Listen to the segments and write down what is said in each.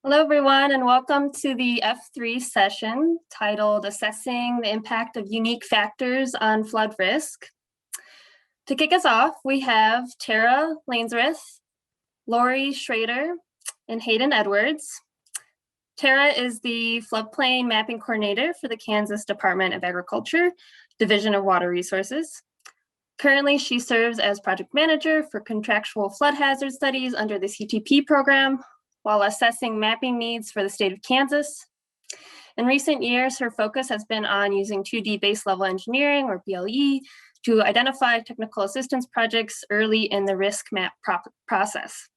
Hello, everyone, and welcome to the F3 session titled Assessing the Impact of Unique Factors on Flood Risk. To kick us off, we have Tara Lanzrath, Lori Schrader, and Hayden Edwards. Tara is the Floodplain Mapping Coordinator for the Kansas Department of Agriculture, Division of Water Resources. Currently, she serves as Project Manager for Contractual Flood Hazard Studies under the CTP program, while assessing mapping needs for the state of Kansas. In recent years, her focus has been on using 2D base level engineering, or BLE, to identify technical assistance projects early in the risk map process.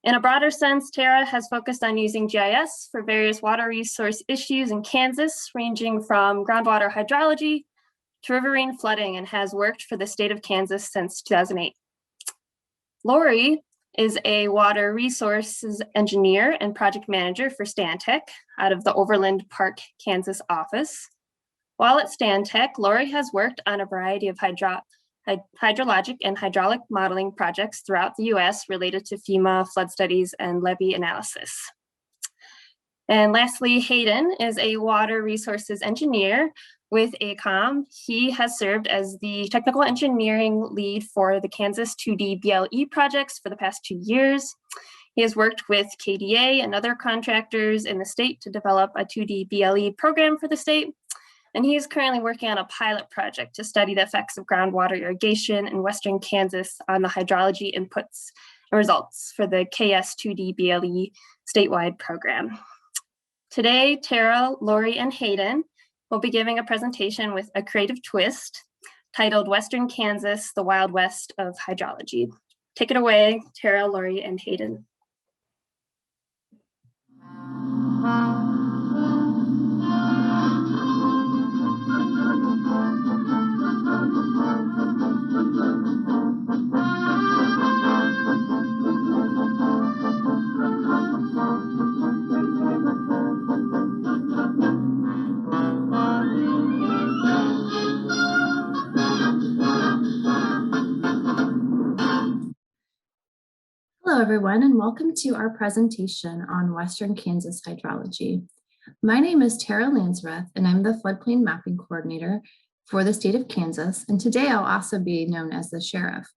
In a broader sense, Tara has focused on using GIS for various water resource issues in Kansas, ranging from groundwater hydrology to riverine flooding, and has worked for the state of Kansas since 2008. Lori is a water resources engineer and project manager for Stantec out of the Overland Park, Kansas office. While at Stantec, Lori has worked on a variety of hydrologic and hydraulic modeling projects throughout the US related to FEMA flood studies and levee analysis. And lastly, Hayden is a water resources engineer with AECOM. He has served as the technical engineering lead for the Kansas 2D BLE projects for the past 2 years. He has worked with KDA and other contractors in the state to develop a 2D BLE program for the state. And he is currently working on a pilot project to study the effects of groundwater irrigation in Western Kansas on the hydrology inputs and results for the KS 2D BLE statewide program. Today, Tara, Lori, and Hayden will be giving a presentation with a creative twist titled Western Kansas, the Wild West of Hydrology. Take it away, Tara, Lori, and Hayden. Hello, everyone, and welcome to our presentation on Western Kansas hydrology. My name is Tara Lanzrath, and I'm the Floodplain Mapping Coordinator for the state of Kansas, and today I'll also be known as the Sheriff.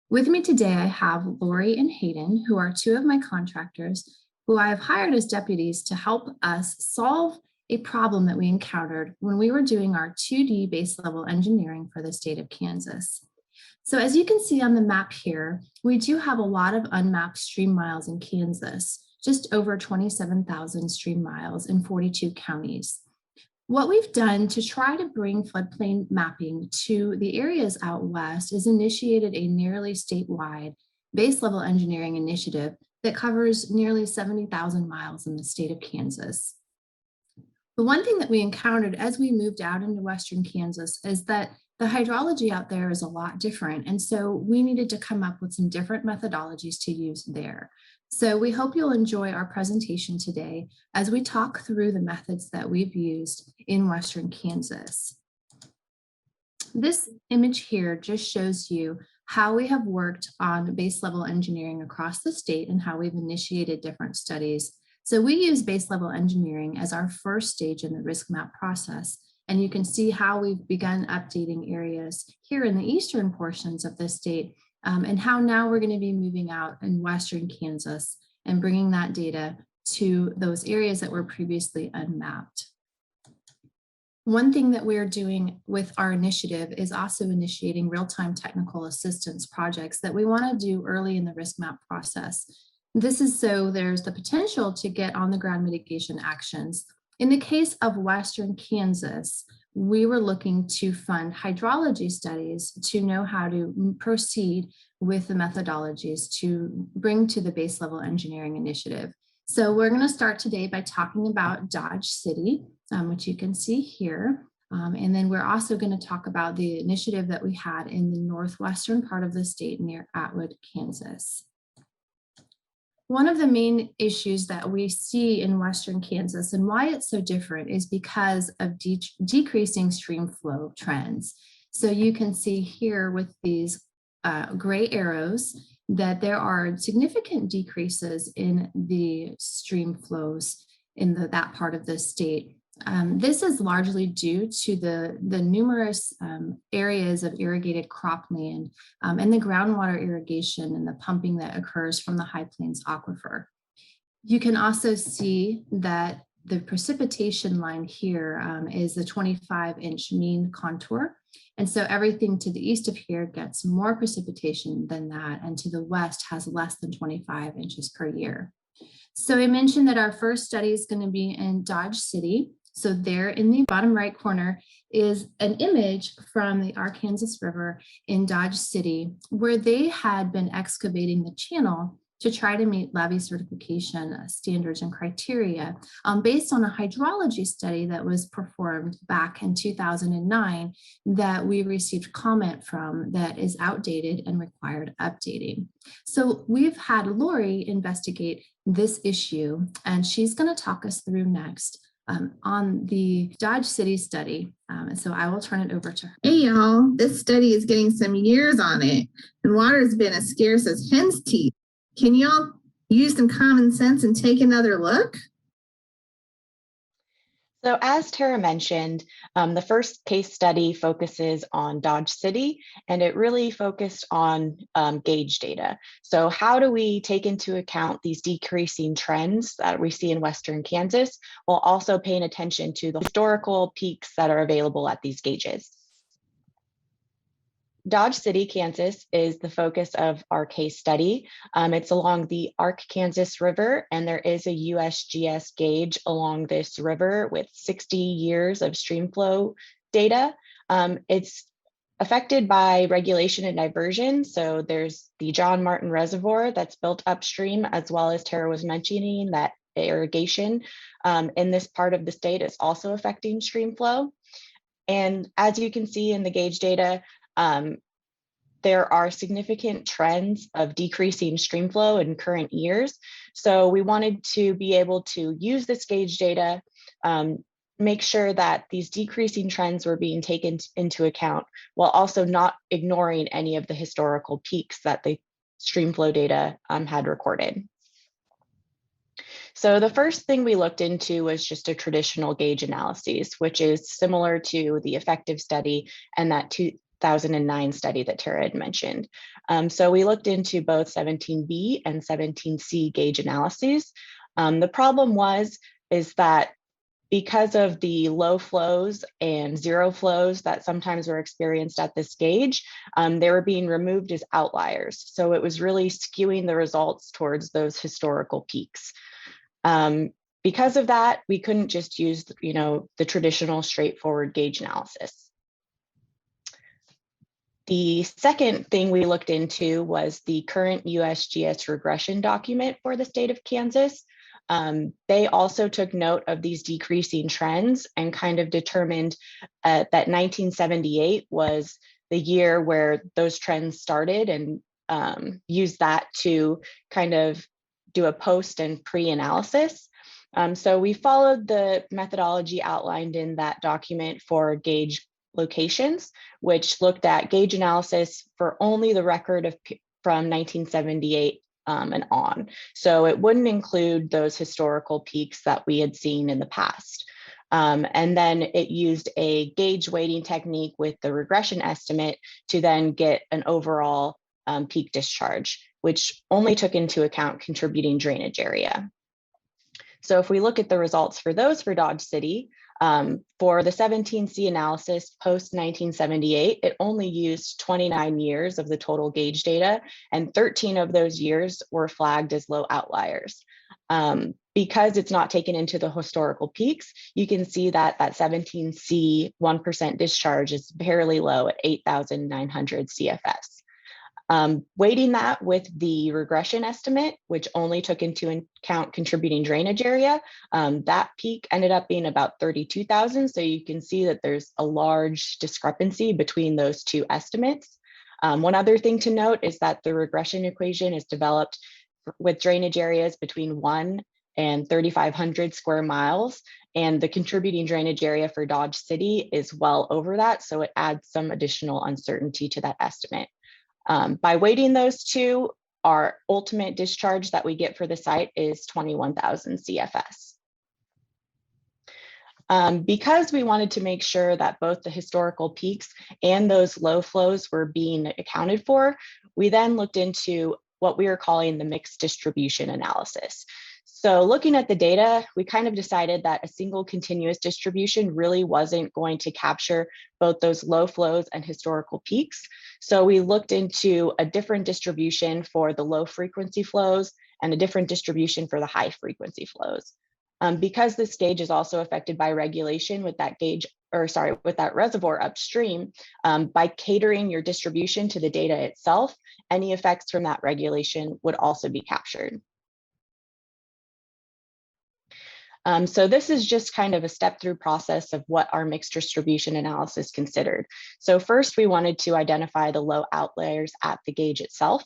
With me today, I have Lori and Hayden, who are two of my contractors, who I have hired as deputies to help us solve a problem that we encountered when we were doing our 2D base level engineering for the state of Kansas. So as you can see on the map here, we do have a lot of unmapped stream miles in Kansas, just over 27,000 stream miles in 42 counties. What we've done to try to bring floodplain mapping to the areas out west is initiated a nearly statewide base level engineering initiative that covers nearly 70,000 miles in the state of Kansas. The one thing that we encountered as we moved out into Western Kansas is that the hydrology out there is a lot different. And so we needed to come up with some different methodologies to use there. So we hope you'll enjoy our presentation today as we talk through the methods that we've used in Western Kansas. This image here just shows you how we have worked on base level engineering across the state and how we've initiated different studies. So we use base level engineering as our first stage in the risk map process. And you can see how we've begun updating areas here in the eastern portions of the state and how now we're going to be moving out in Western Kansas and bringing that data to those areas that were previously unmapped. One thing that we're doing with our initiative is also initiating real-time technical assistance projects that we want to do early in the risk map process. This is so there's the potential to get on the ground mitigation actions. In the case of Western Kansas, we were looking to fund hydrology studies to know how to proceed with the methodologies to bring to the base level engineering initiative. So we're going to start today by talking about Dodge City, which you can see here. And then we're also going to talk about the initiative that we had in the northwestern part of the state near Atwood, Kansas. One of the main issues that we see in Western Kansas and why it's so different is because of decreasing stream flow trends. So you can see here with these gray arrows, that there are significant decreases in the stream flows in that part of the state. This is largely due to the numerous areas of irrigated cropland and the groundwater irrigation and the pumping that occurs from the High Plains aquifer. You can also see that the precipitation line here is the 25-inch mean contour. And so everything to the east of here gets more precipitation than that, and to the west has less than 25 inches per year. So I mentioned that our first study is going to be in Dodge City. So there in the bottom right corner is an image from the Arkansas River in Dodge City, where they had been excavating the channel to try to meet levee certification standards and criteria based on a hydrology study that was performed back in 2009 that we received comment from that is outdated and required updating. So we've had Lori investigate this issue, and she's going to talk us through next on the Dodge City study. So I will turn it over to her. Hey y'all, this study is getting some years on it, and water has been as scarce as hen's teeth. Can y'all use some common sense and take another look? So as Tara mentioned, the first case study focuses on Dodge City, and it really focused on gauge data. So how do we take into account these decreasing trends that we see in Western Kansas, while also paying attention to the historical peaks that are available at these gauges? Dodge City, Kansas is the focus of our case study. It's along the Arkansas River, and there is a USGS gauge along this river with 60 years of stream flow data. It's affected by regulation and diversion. So there's the John Martin Reservoir that's built upstream, as well as Tara was mentioning that irrigation in this part of the state is also affecting stream flow. And as you can see in the gauge data, there are significant trends of decreasing stream flow in current years. So we wanted to be able to use this gauge data, make sure that these decreasing trends were being taken into account, while also not ignoring any of the historical peaks that the stream flow data had recorded. So the first thing we looked into was just a traditional gauge analysis, which is similar to the effective study and that 2009 study that Tara had mentioned. So we looked into both 17B and 17C gauge analyses. The problem is that because of the low flows and zero flows that sometimes were experienced at this gauge, they were being removed as outliers. So it was really skewing the results towards those historical peaks. Because of that, we couldn't just use, the traditional straightforward gauge analysis. The second thing we looked into was the current USGS regression document for the state of Kansas. They also took note of these decreasing trends and kind of determined that 1978 was the year where those trends started, and used that to kind of do a post and pre-analysis. So we followed the methodology outlined in that document for gauge locations, which looked at gauge analysis for only the record from 1978 and on. So it wouldn't include those historical peaks that we had seen in the past. And then it used a gauge weighting technique with the regression estimate to then get an overall peak discharge, which only took into account contributing drainage area. So if we look at the results for those for Dodge City, for the 17C analysis post 1978, it only used 29 years of the total gauge data, and 13 of those years were flagged as low outliers. Because it's not taken into the historical peaks, you can see that 17C 1% discharge is fairly low at 8,900 CFS. Weighting that with the regression estimate, which only took into account contributing drainage area, that peak ended up being about 32,000. So you can see that there's a large discrepancy between those two estimates. One other thing to note is that the regression equation is developed with drainage areas between 1 and 3,500 square miles, and the contributing drainage area for Dodge City is well over that, so it adds some additional uncertainty to that estimate. By weighting those two, our ultimate discharge that we get for the site is 21,000 CFS. Because we wanted to make sure that both the historical peaks and those low flows were being accounted for, we then looked into what we are calling the mixed distribution analysis. So looking at the data, we kind of decided that a single continuous distribution really wasn't going to capture both those low flows and historical peaks. So we looked into a different distribution for the low frequency flows and a different distribution for the high frequency flows. Because this gauge is also affected by regulation with that with that reservoir upstream, by catering your distribution to the data itself, any effects from that regulation would also be captured. So this is just kind of a step-through process of what our mixed distribution analysis considered. So first, we wanted to identify the low outliers at the gauge itself.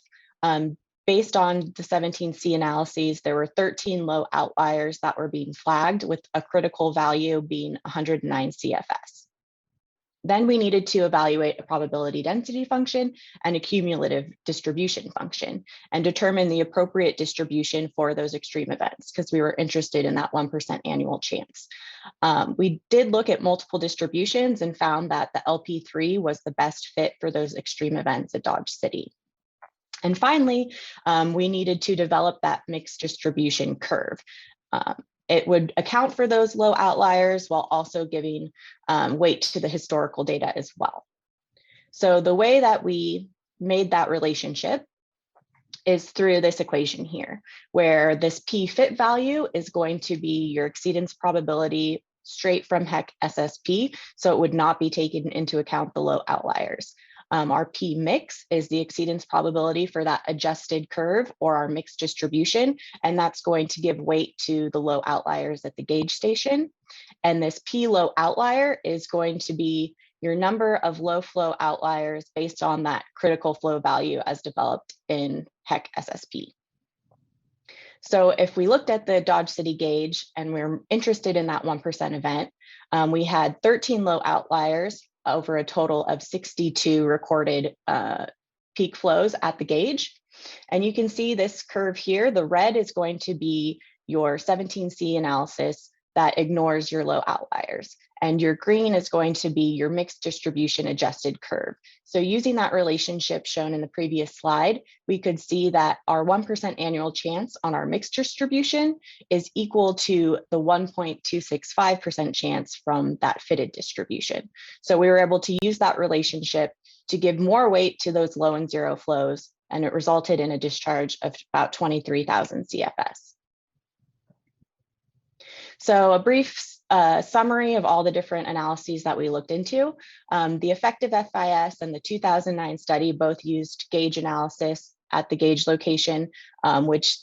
Based on the 17C analyses, there were 13 low outliers that were being flagged, with a critical value being 109 CFS. Then we needed to evaluate a probability density function and a cumulative distribution function and determine the appropriate distribution for those extreme events, because we were interested in that 1% annual chance. We did look at multiple distributions and found that the LP3 was the best fit for those extreme events at Dodge City. And finally, we needed to develop that mixed distribution curve. It would account for those low outliers while also giving weight to the historical data as well. So the way that we made that relationship is through this equation here, where this P fit value is going to be your exceedance probability straight from HEC SSP, so it would not be taken into account the low outliers. Our P mix is the exceedance probability for that adjusted curve or our mixed distribution, and that's going to give weight to the low outliers at the gauge station. And this P low outlier is going to be your number of low flow outliers based on that critical flow value as developed in HEC SSP. So if we looked at the Dodge City gauge and we're interested in that 1% event, we had 13 low outliers over a total of 62 recorded peak flows at the gauge. And you can see this curve here. The red is going to be your 17C analysis that ignores your low outliers. And your green is going to be your mixed distribution adjusted curve. So using that relationship shown in the previous slide, we could see that our 1% annual chance on our mixed distribution is equal to the 1.265% chance from that fitted distribution. So we were able to use that relationship to give more weight to those low and zero flows, and it resulted in a discharge of about 23,000 CFS. So a brief summary of all the different analyses that we looked into. The effective FIS and the 2009 study both used gauge analysis at the gauge location, which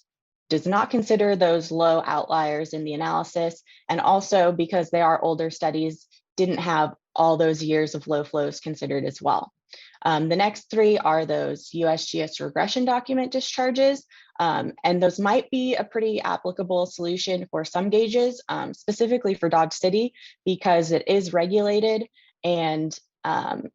does not consider those low outliers in the analysis. And also, because they are older studies, didn't have all those years of low flows considered as well. The next three are those USGS regression document discharges, and those might be a pretty applicable solution for some gauges, specifically for Dodge City, because it is regulated and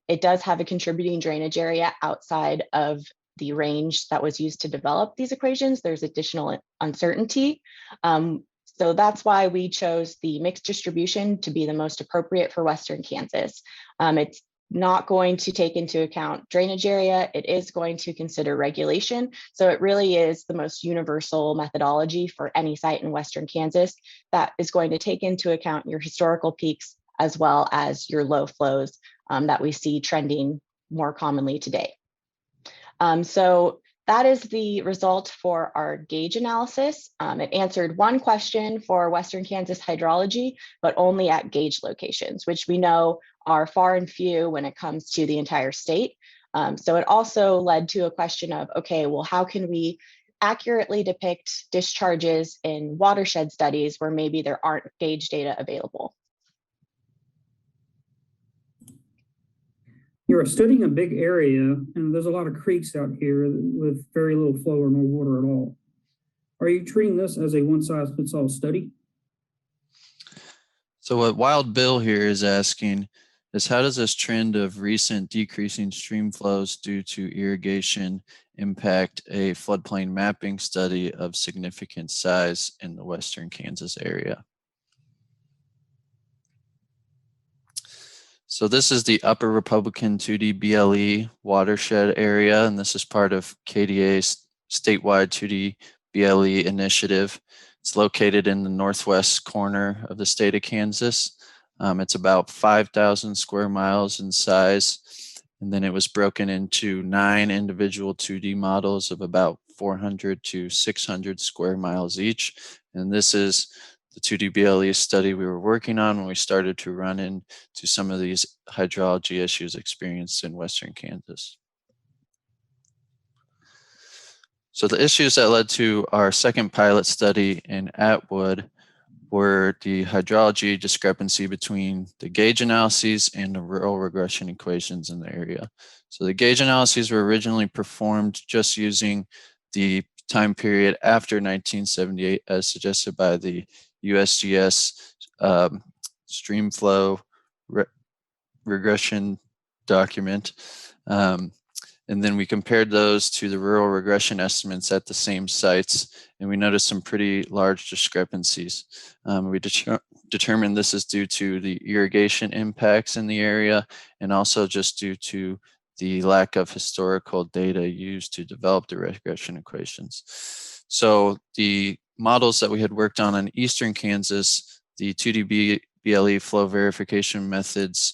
it does have a contributing drainage area outside of the range that was used to develop these equations. There's additional uncertainty. So that's why we chose the mixed distribution to be the most appropriate for Western Kansas. It's not going to take into account drainage area. It is going to consider regulation. So it really is the most universal methodology for any site in Western Kansas that is going to take into account your historical peaks as well as your low flows that we see trending more commonly today. So that is the result for our gauge analysis. It answered one question for Western Kansas hydrology, but only at gauge locations, which we know are far and few when it comes to the entire state. So it also led to a question of, okay, well, how can we accurately depict discharges in watershed studies where maybe there aren't gauge data available? You're studying a big area, and there's a lot of creeks out here with very little flow or no water at all. Are you treating this as a one-size-fits-all study? So what Wild Bill here is asking is how does this trend of recent decreasing stream flows due to irrigation impact a floodplain mapping study of significant size in the western Kansas area? So this is the Upper Republican 2D BLE watershed area, and this is part of KDA's statewide 2D BLE initiative. It's located in the northwest corner of the state of Kansas. It's about 5,000 square miles in size, and then it was broken into 9 individual 2D models of about 400 to 600 square miles each. And this is the 2D BLE study we were working on when we started to run into some of these hydrology issues experienced in western Kansas. So the issues that led to our second pilot study in Atwood were the hydrology discrepancy between the gauge analyses and the rural regression equations in the area. So the gauge analyses were originally performed just using the time period after 1978 as suggested by the USGS stream flow regression document. And then we compared those to the rural regression estimates at the same sites, and we noticed some pretty large discrepancies. We determined this is due to the irrigation impacts in the area and also just due to the lack of historical data used to develop the regression equations. So the models that we had worked on in eastern Kansas, the 2D BLE flow verification methods,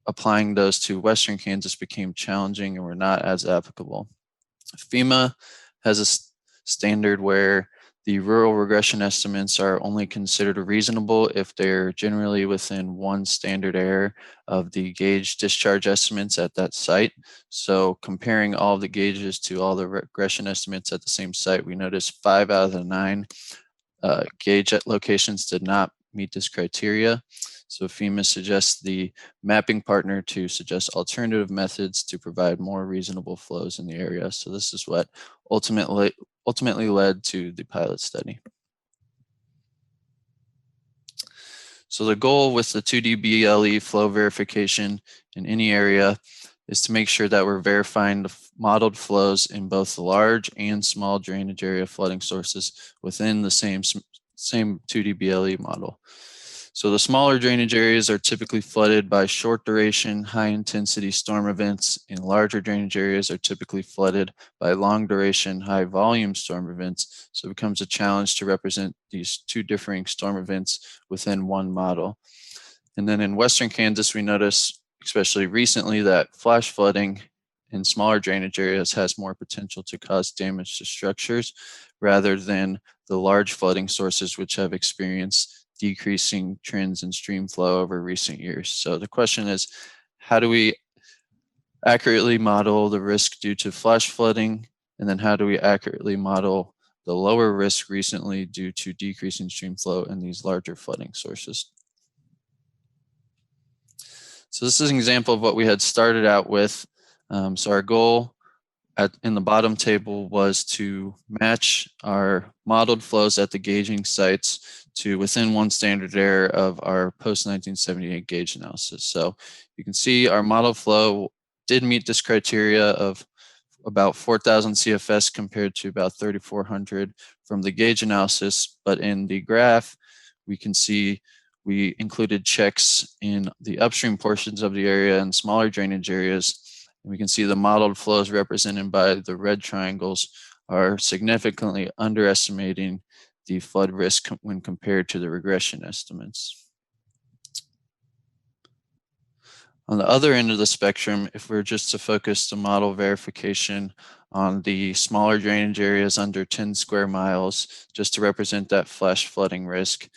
applying those to western Kansas became challenging and were not as applicable. FEMA has a standard where the rural regression estimates are only considered reasonable if they're generally within 1 standard error of the gauge discharge estimates at that site. So comparing all of the gauges to all the regression estimates at the same site, we noticed 5 out of the 9 gauge locations did not meet this criteria. So FEMA suggests the mapping partner to suggest alternative methods to provide more reasonable flows in the area. So this is what ultimately led to the pilot study. So the goal with the 2D BLE flow verification in any area is to make sure that we're verifying the modeled flows in both the large and small drainage area flooding sources within the same 2D BLE model. So the smaller drainage areas are typically flooded by short duration, high intensity storm events, and larger drainage areas are typically flooded by long duration, high volume storm events. So it becomes a challenge to represent these 2 differing storm events within one model. And then in western Kansas, we notice, especially recently, that flash flooding in smaller drainage areas has more potential to cause damage to structures rather than the large flooding sources which have experienced decreasing trends in stream flow over recent years. So the question is, how do we accurately model the risk due to flash flooding? And then how do we accurately model the lower risk recently due to decreasing stream flow in these larger flooding sources? So this is an example of what we had started out with. So our goal in the bottom table was to match our modeled flows at the gauging sites to within 1 standard error of our post-1978 gauge analysis. So you can see our model flow did meet this criteria of about 4,000 CFS compared to about 3,400 from the gauge analysis. But in the graph, we can see we included checks in the upstream portions of the area and smaller drainage areas. And we can see the modeled flows represented by the red triangles are significantly underestimating the flood risk when compared to the regression estimates. On the other end of the spectrum, if we're just to focus the model verification on the smaller drainage areas under 10 square miles, just to represent that flash flooding risk,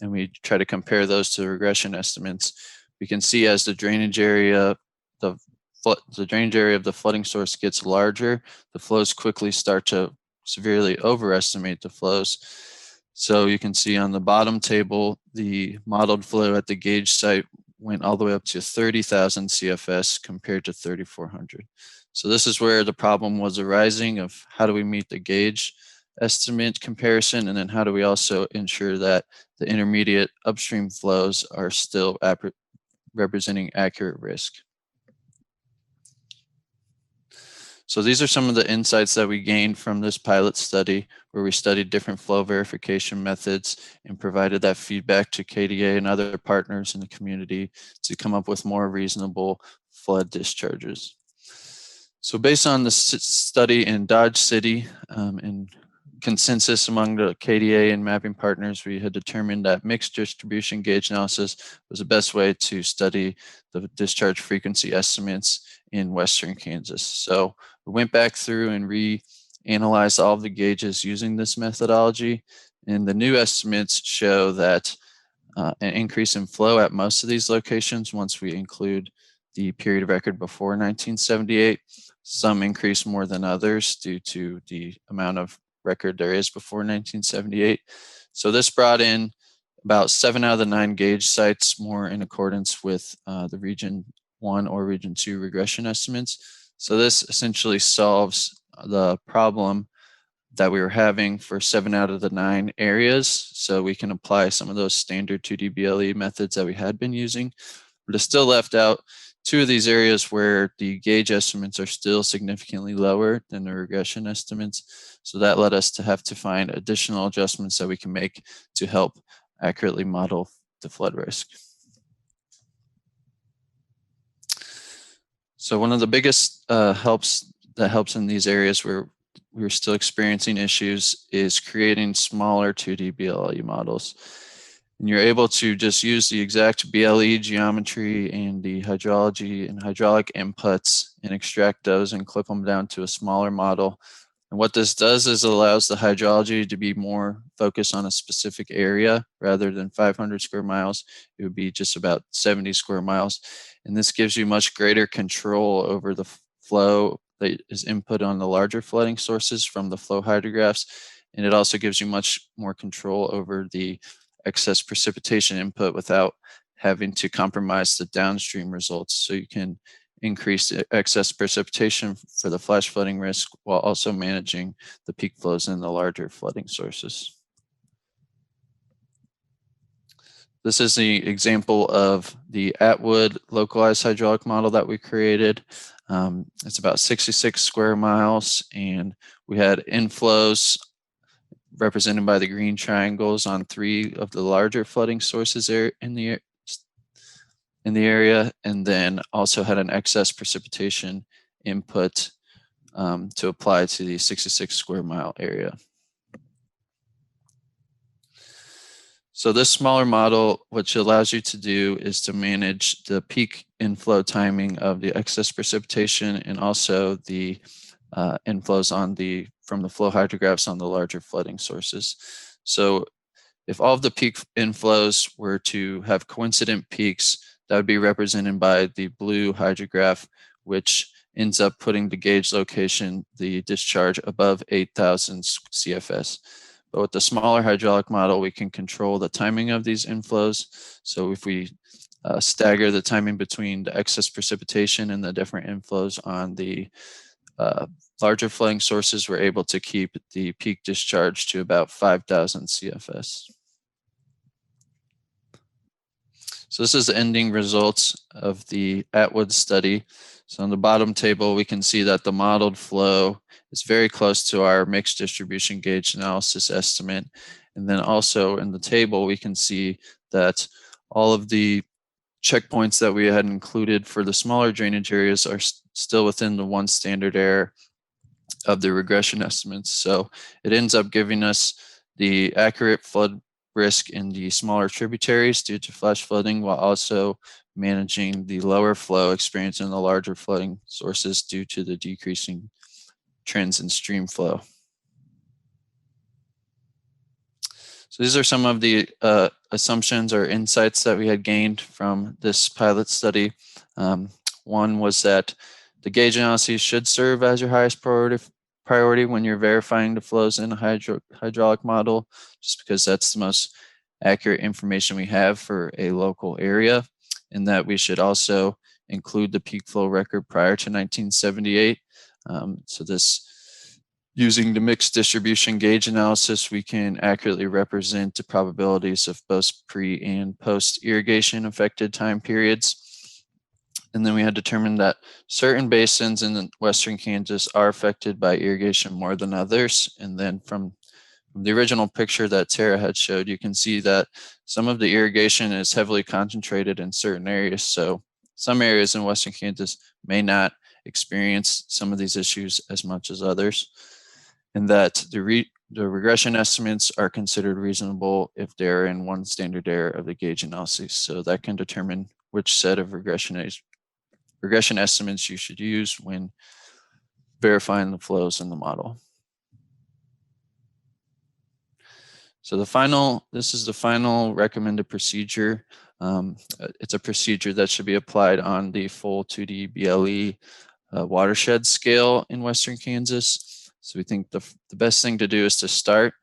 and we try to compare those to the regression estimates, we can see as the drainage area, the drainage area of the flooding source gets larger, the flows quickly start to severely overestimate the flows. So you can see on the bottom table, the modeled flow at the gauge site went all the way up to 30,000 CFS compared to 3,400. So this is where the problem was arising of how do we meet the gauge estimate comparison, and then how do we also ensure that the intermediate upstream flows are still representing accurate risk. So these are some of the insights that we gained from this pilot study, where we studied different flow verification methods and provided that feedback to KDA and other partners in the community to come up with more reasonable flood discharges. So based on the study in Dodge City and consensus among the KDA and mapping partners, we had determined that mixed distribution gauge analysis was the best way to study the discharge frequency estimates in Western Kansas. So we went back through and reanalyzed all of the gauges using this methodology, and the new estimates show that an increase in flow at most of these locations once we include the period of record before 1978. Some increase more than others due to the amount of record there is before 1978. So this brought in about 7 out of the 9 gauge sites more in accordance with the Region 1 or Region 2 regression estimates. So this essentially solves the problem that we were having for 7 out of the 9 areas. So we can apply some of those standard 2D BLE methods that we had been using, but it still left out 2 of these areas where the gauge estimates are still significantly lower than the regression estimates. So that led us to have to find additional adjustments that we can make to help accurately model the flood risk. So one of the biggest helps in these areas where we're still experiencing issues is creating smaller 2D BLE models. And you're able to just use the exact BLE geometry and the hydrology and hydraulic inputs and extract those and clip them down to a smaller model. And what this does is allows the hydrology to be more focused on a specific area rather than 500 square miles. It would be just about 70 square miles. And this gives you much greater control over the flow that is input on the larger flooding sources from the flow hydrographs. And it also gives you much more control over the excess precipitation input without having to compromise the downstream results. So you can increase the excess precipitation for the flash flooding risk while also managing the peak flows in the larger flooding sources. This is the example of the Atwood localized hydraulic model that we created. It's about 66 square miles, and we had inflows represented by the green triangles on 3 of the larger flooding sources in the area, and then also had an excess precipitation input to apply to the 66 square mile area. So this smaller model, what it allows you to do is to manage the peak inflow timing of the excess precipitation and also the inflows from the flow hydrographs on the larger flooding sources. So if all of the peak inflows were to have coincident peaks, that would be represented by the blue hydrograph, which ends up putting the gauge location, the discharge above 8,000 CFS. But with the smaller hydraulic model, we can control the timing of these inflows. So if we stagger the timing between the excess precipitation and the different inflows on the larger flooding sources, we're able to keep the peak discharge to about 5,000 CFS. So this is the ending results of the Atwood study. So on the bottom table, we can see that the modeled flow is very close to our mixed distribution gauge analysis estimate. And then also in the table, we can see that all of the checkpoints that we had included for the smaller drainage areas are still within the 1 standard error of the regression estimates. So it ends up giving us the accurate flood risk in the smaller tributaries due to flash flooding, while also managing the lower flow experienced in the larger flooding sources due to the decreasing trends in stream flow. So these are some of the assumptions or insights that we had gained from this pilot study. One was that the gauge analyses should serve as your highest priority when you're verifying the flows in a hydraulic model, just because that's the most accurate information we have for a local area, and that we should also include the peak flow record prior to 1978. So this Using the mixed distribution gauge analysis, we can accurately represent the probabilities of both pre and post irrigation affected time periods. And then we had determined that certain basins in Western Kansas are affected by irrigation more than others. And then from the original picture that Tara had showed, you can see that some of the irrigation is heavily concentrated in certain areas. So some areas in Western Kansas may not experience some of these issues as much as others, and that the regression estimates are considered reasonable if they're in one standard error of the gauge analysis. So that can determine which set of regression estimates you should use when verifying the flows in the model. So this is the final recommended procedure. It's a procedure that should be applied on the full 2D BLE watershed scale in Western Kansas. So we think the best thing to do is to start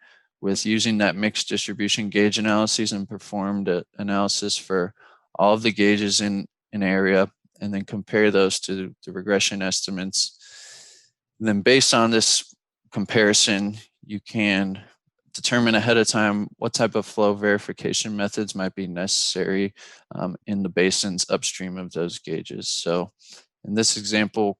with using that mixed distribution gauge analysis and perform the analysis for all of the gauges in an area, and then compare those to the regression estimates. And then based on this comparison, you can determine ahead of time what type of flow verification methods might be necessary in the basins upstream of those gauges. So in this example,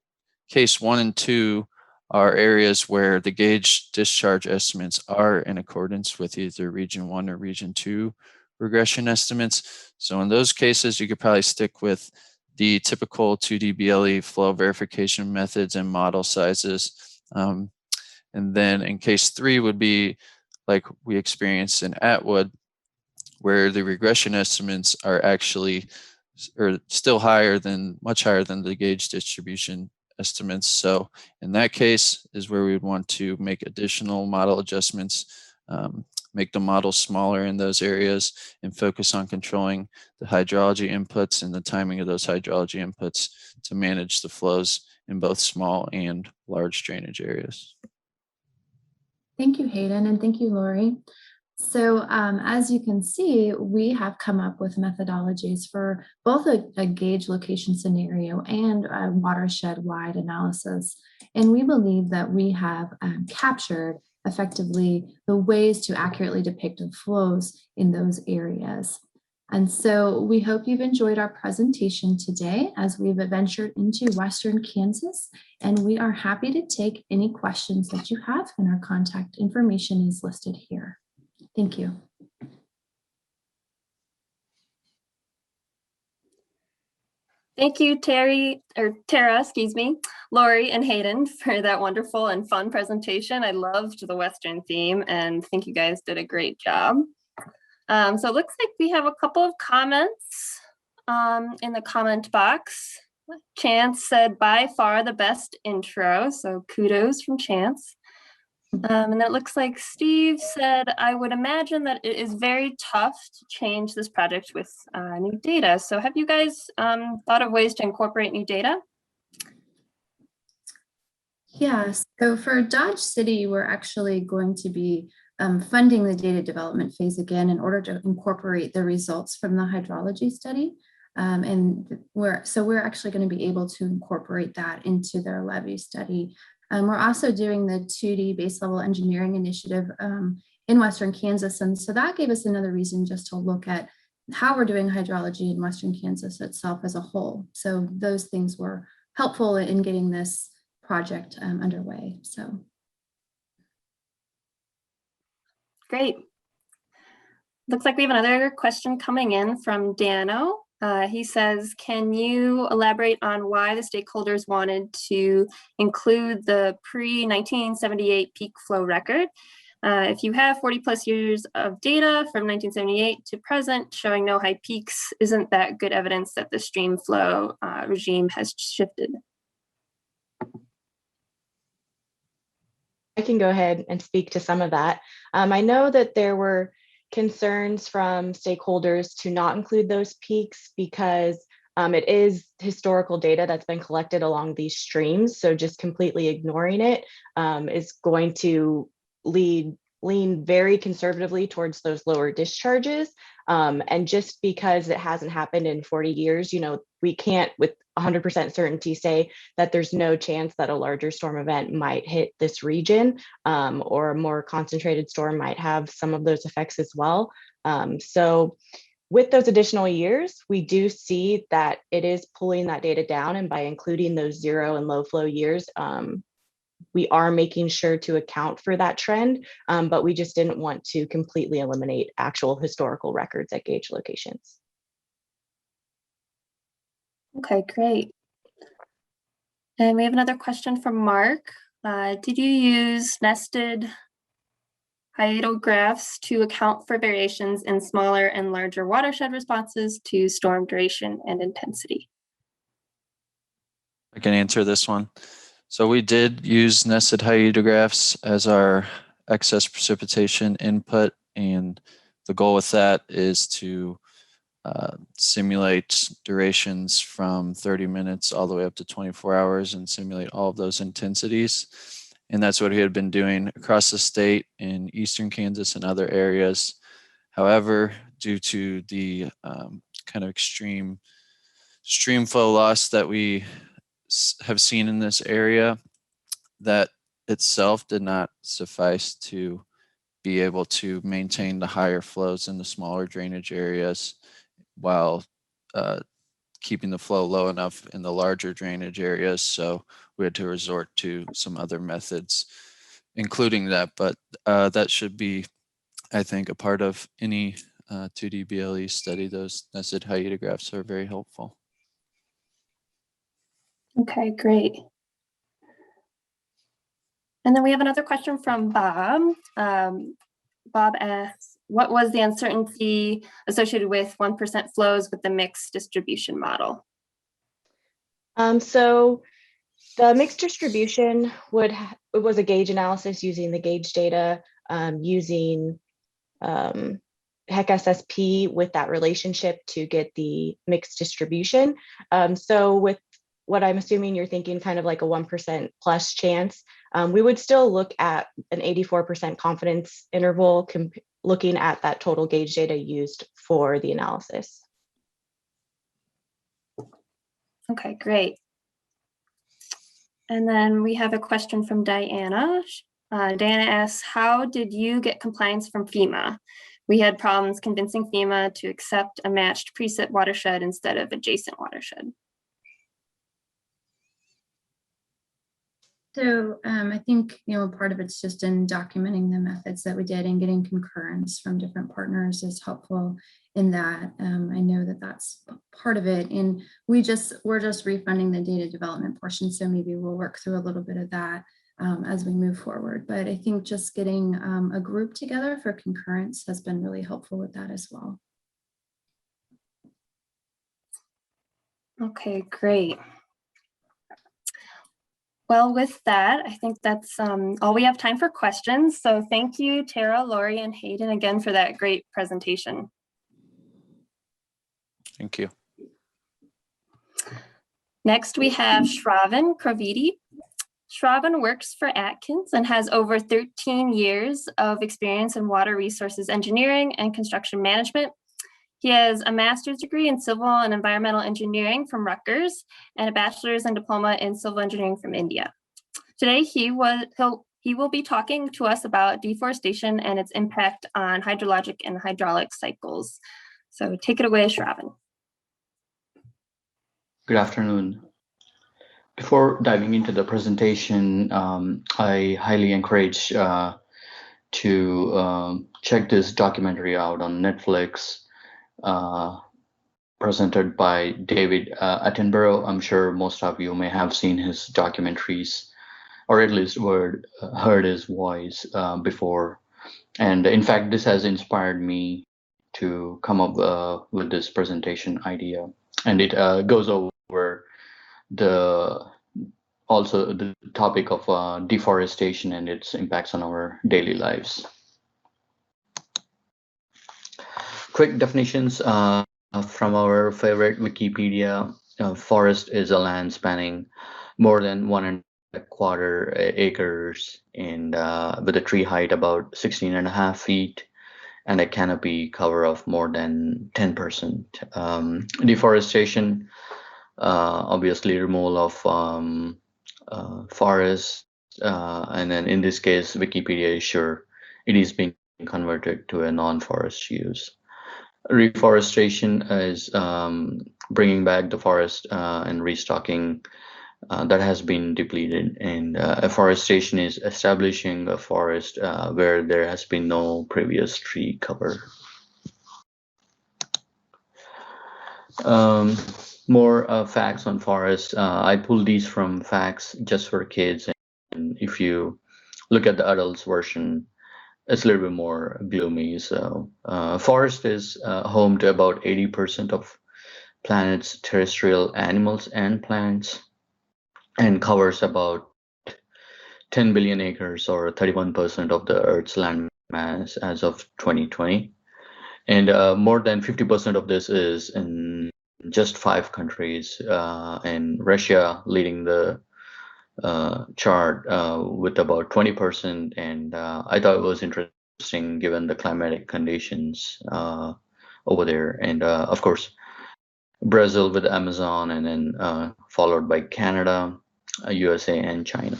case 1 and 2 are areas where the gauge discharge estimates are in accordance with either region 1 or region 2 regression estimates. So in those cases, you could probably stick with the typical 2D BLE flow verification methods and model sizes. And then in case 3 would be like we experienced in Atwood, where the regression estimates are actually still much higher than the gauge distribution estimates. So in that case is where we would want to make additional model adjustments, make the model smaller in those areas, and focus on controlling the hydrology inputs and the timing of those hydrology inputs to manage the flows in both small and large drainage areas. Thank you, Hayden, and thank you, Lori. So as you can see, we have come up with methodologies for both a gauge location scenario and a watershed-wide analysis. And we believe that we have captured effectively the ways to accurately depict the flows in those areas. And so we hope you've enjoyed our presentation today as we've ventured into Western Kansas, and we are happy to take any questions that you have, and our contact information is listed here. Thank you. Thank you, Tara, excuse me, Lori and Hayden for that wonderful and fun presentation. I loved the Western theme and think you guys did a great job. So it looks like we have a couple of comments in the comment box. Chance said, by far the best intro, so kudos from Chance. And it looks like Steve said, I would imagine that it is very tough to change this project with new data. So have you guys thought of ways to incorporate new data? Yes, so for Dodge City, we're actually going to be funding the data development phase again in order to incorporate the results from the hydrology study. And we're actually going to be able to incorporate that into their levee study. We're also doing the 2D base level engineering initiative in Western Kansas. And so that gave us another reason just to look at how we're doing hydrology in Western Kansas itself as a whole. So those things were helpful in getting this project underway. So. Great. Looks like we have another question coming in from Dano. He says, can you elaborate on why the stakeholders wanted to include the pre-1978 peak flow record? If you have 40 plus years of data from 1978 to present showing no high peaks, isn't that good evidence that the stream flow regime has shifted? I can go ahead and speak to some of that. I know that there were concerns from stakeholders to not include those peaks because it is historical data that's been collected along these streams. So just completely ignoring it is going to lead lean very conservatively towards those lower discharges. And just because it hasn't happened in 40 years, we can't with 100% certainty say that there's no chance that a larger storm event might hit this region, or a more concentrated storm might have some of those effects as well. So with those additional years, we do see that it is pulling that data down, and by including those 0 and low flow years, we are making sure to account for that trend, but we just didn't want to completely eliminate actual historical records at gauge locations. Okay, great. And we have another question from Mark. Did you use nested hydrographs to account for variations in smaller and larger watershed responses to storm duration and intensity? I can answer this one. So we did use nested hydrographs as our excess precipitation input, and the goal with that is to simulate durations from 30 minutes all the way up to 24 hours and simulate all of those intensities. And that's what we had been doing across the state in eastern Kansas and other areas. However, due to the kind of extreme stream flow loss that we have seen in this area, that itself did not suffice to be able to maintain the higher flows in the smaller drainage areas while keeping the flow low enough in the larger drainage areas. So we had to resort to some other methods, including that, but that should be, I think, a part of any 2D BLE study. Those nested hydrographs are very helpful. Okay, great. And then we have another question from Bob. Bob asks, what was the uncertainty associated with 1% flows with the mixed distribution model? So the mixed distribution it was a gauge analysis using the gauge data, using HEC-SSP with that relationship to get the mixed distribution. So with what I'm assuming you're thinking kind of like a 1% plus chance, we would still look at an 84% confidence interval looking at that total gauge data used for the analysis. Okay, great. And then we have a question from Diana. Diana asks, how did you get compliance from FEMA? We had problems convincing FEMA to accept a matched preset watershed instead of adjacent watershed. So I think, part of it's just in documenting the methods that we did and getting concurrence from different partners is helpful in that. I know that that's part of it. And we're just refunding the data development portion. So maybe we'll work through a little bit of that as we move forward. But I think just getting a group together for concurrence has been really helpful with that as well. Okay, great. Well, with that, I think that's all we have time for questions. So thank you, Tara, Lori, and Hayden again for that great presentation. Thank you. Next, we have Sravan Krovidi. Sravan works for Atkins and has over 13 years of experience in water resources engineering and construction management. He has a master's degree in civil and environmental engineering from Rutgers and a bachelor's and diploma in civil engineering from India. Today, he will be talking to us about deforestation and its impact on hydrologic and hydraulic cycles. So take it away, Sravan. Good afternoon. Before diving into the presentation, I highly encourage to check this documentary out on Netflix, presented by David Attenborough. I'm sure most of you may have seen his documentaries, or at least heard his voice before. And in fact, this has inspired me to come up with this presentation idea. And it goes over also the topic of deforestation and its impacts on our daily lives. Quick definitions from our favorite Wikipedia. Forest is a land spanning more than 1 quarter acres and with a tree height about 16.5 feet and a canopy cover of more than 10%. Deforestation, obviously removal of forests, and then in this case, Wikipedia is sure it is being converted to a non-forest use. Reforestation is bringing back the forest and restocking that has been depleted, and afforestation is establishing a forest where there has been no previous tree cover. More facts on forests. I pulled these from Facts Just for Kids, and if you look at the adults version, it's a little bit more gloomy. So forest is home to about 80% of planet's terrestrial animals and plants, and covers about 10 billion acres or 31% of the Earth's land mass as of 2020. And more than 50% of this is in just 5 countries, and Russia leading the chart with about 20%. And I thought it was interesting given the climatic conditions over there. And of course, Brazil with Amazon, and then followed by Canada, USA, and China.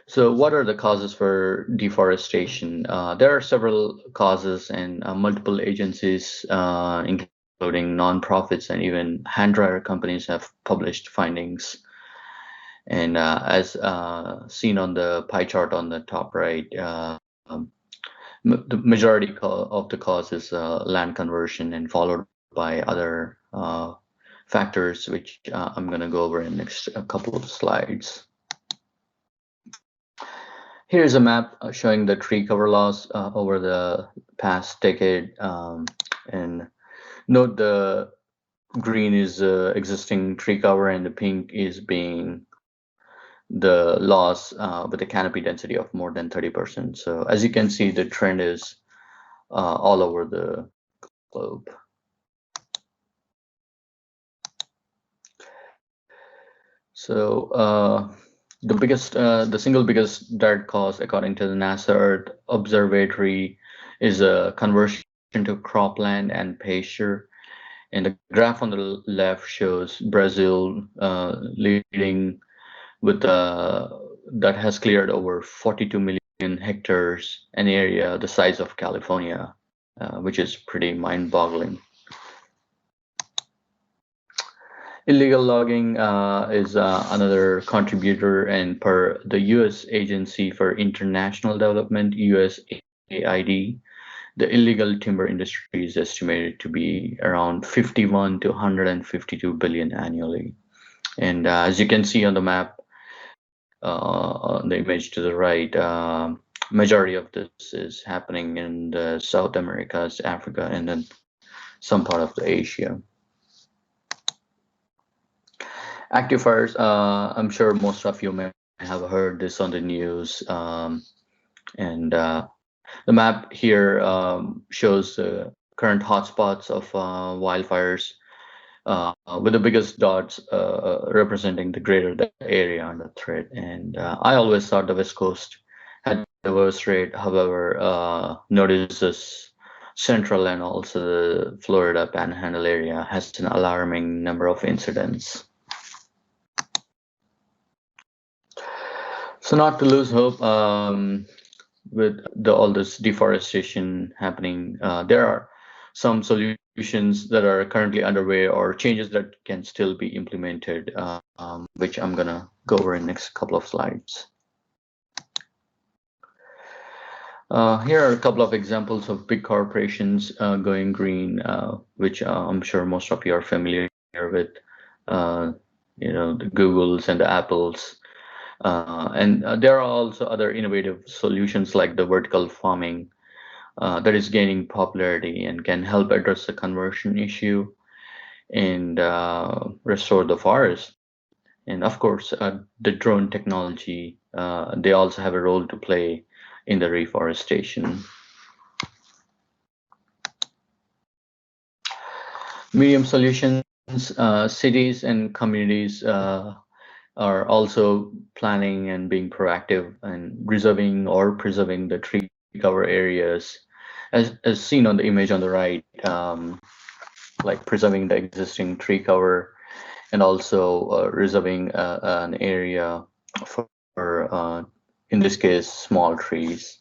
So what are the causes for deforestation? There are several causes, and multiple agencies, including nonprofits and even hand-dryer companies, have published findings. And as seen on the pie chart on the top right, the majority of the cause is land conversion, and followed by other factors, which I'm going to go over in the next couple of slides. Here's a map showing the tree cover loss over the past decade, and note the green is existing tree cover, and the pink is being the loss with a canopy density of more than 30%. So as you can see, the trend is all over the globe. So the single biggest direct cause, according to the NASA Earth Observatory, is a conversion to cropland and pasture. And the graph on the left shows Brazil leading with that has cleared over 42 million hectares, an area the size of California, which is pretty mind-boggling. Illegal logging is another contributor, and per the U.S. Agency for International Development, USAID, the illegal timber industry is estimated to be around 51 to 152 billion annually. And as you can see on the map, on the image to the right, majority of this is happening in the South Americas, Africa, and then some part of the Asia. Active fires, I'm sure most of you may have heard this on the news, and the map here shows the current hotspots of wildfires, with the biggest dots representing the greater the area under threat. And I always thought the West Coast had the worst rate. However, notice this Central and also the Florida Panhandle area has an alarming number of incidents. So not to lose hope, with all this deforestation happening, there are some solutions that are currently underway or changes that can still be implemented, which I'm gonna go over in the next couple of slides. Here are a couple of examples of big corporations going green, which I'm sure most of you are familiar with. You know, the Googles and the Apples. And there are also other innovative solutions like the vertical farming that is gaining popularity and can help address the conversion issue and restore the forest. And of course, the drone technology, they also have a role to play in the reforestation. Medium solutions cities and communities are also planning and being proactive and reserving or preserving the tree cover areas, as seen on the image on the right, like preserving the existing tree cover and also reserving an area for in this case, small trees,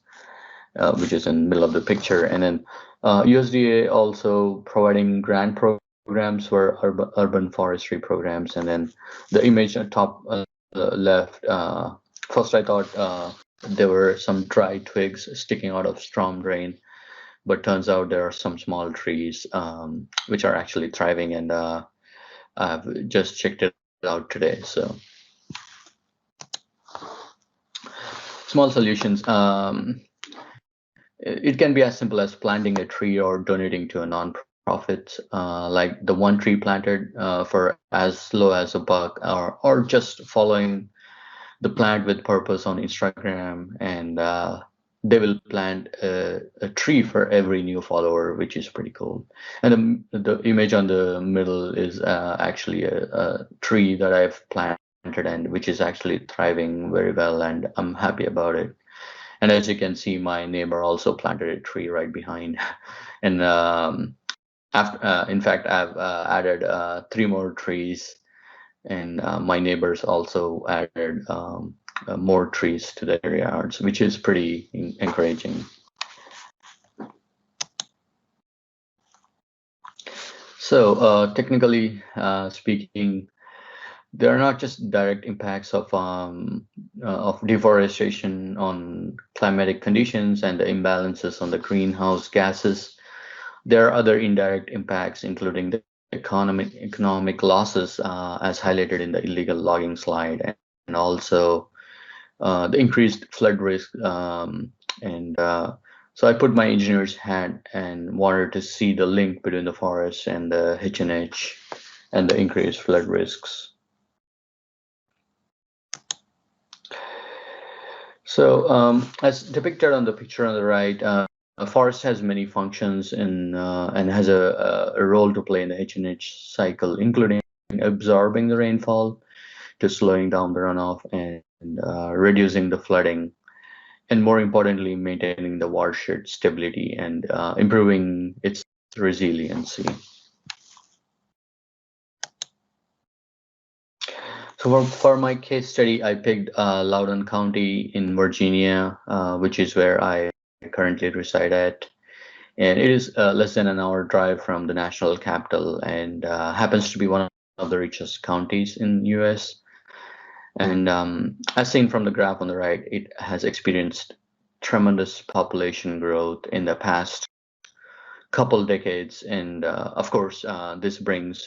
which is in the middle of the picture. And then USDA also providing grant programs for urban forestry programs. And then the image at top left, first I thought there were some dry twigs sticking out of storm drain, but turns out there are some small trees which are actually thriving, and I've just checked it out today. So small solutions. It can be as simple as planting a tree or donating to a non-profit, like the one tree planted for as low as $1, or just following the Plant with Purpose on Instagram, and they will plant a tree for every new follower, which is pretty cool. And the image on the middle is actually a tree that I've planted, and which is actually thriving very well, and I'm happy about it. And as you can see, my neighbor also planted a tree right behind. And in fact, I've added 3 more trees, and my neighbors also added more trees to their yards, which is pretty encouraging. So technically speaking, there are not just direct impacts of deforestation on climatic conditions and the imbalances on the greenhouse gases. There are other indirect impacts, including the economic losses, as highlighted in the illegal logging slide, and also the increased flood risk. So I put my engineer's hat and wanted to see the link between the forest and the H&H and the increased flood risks. So as depicted on the picture on the right, a forest has many functions and has a role to play in the H&H cycle, including absorbing the rainfall, to slowing down the runoff, and reducing the flooding, and more importantly, maintaining the watershed stability and improving its resiliency. So for my case study, I picked Loudoun County in Virginia, which is where I currently reside at. And it is less than an hour drive from the national capital, and happens to be one of the richest counties in US. And as seen from the graph on the right, it has experienced tremendous population growth in the past couple decades. And of course, this brings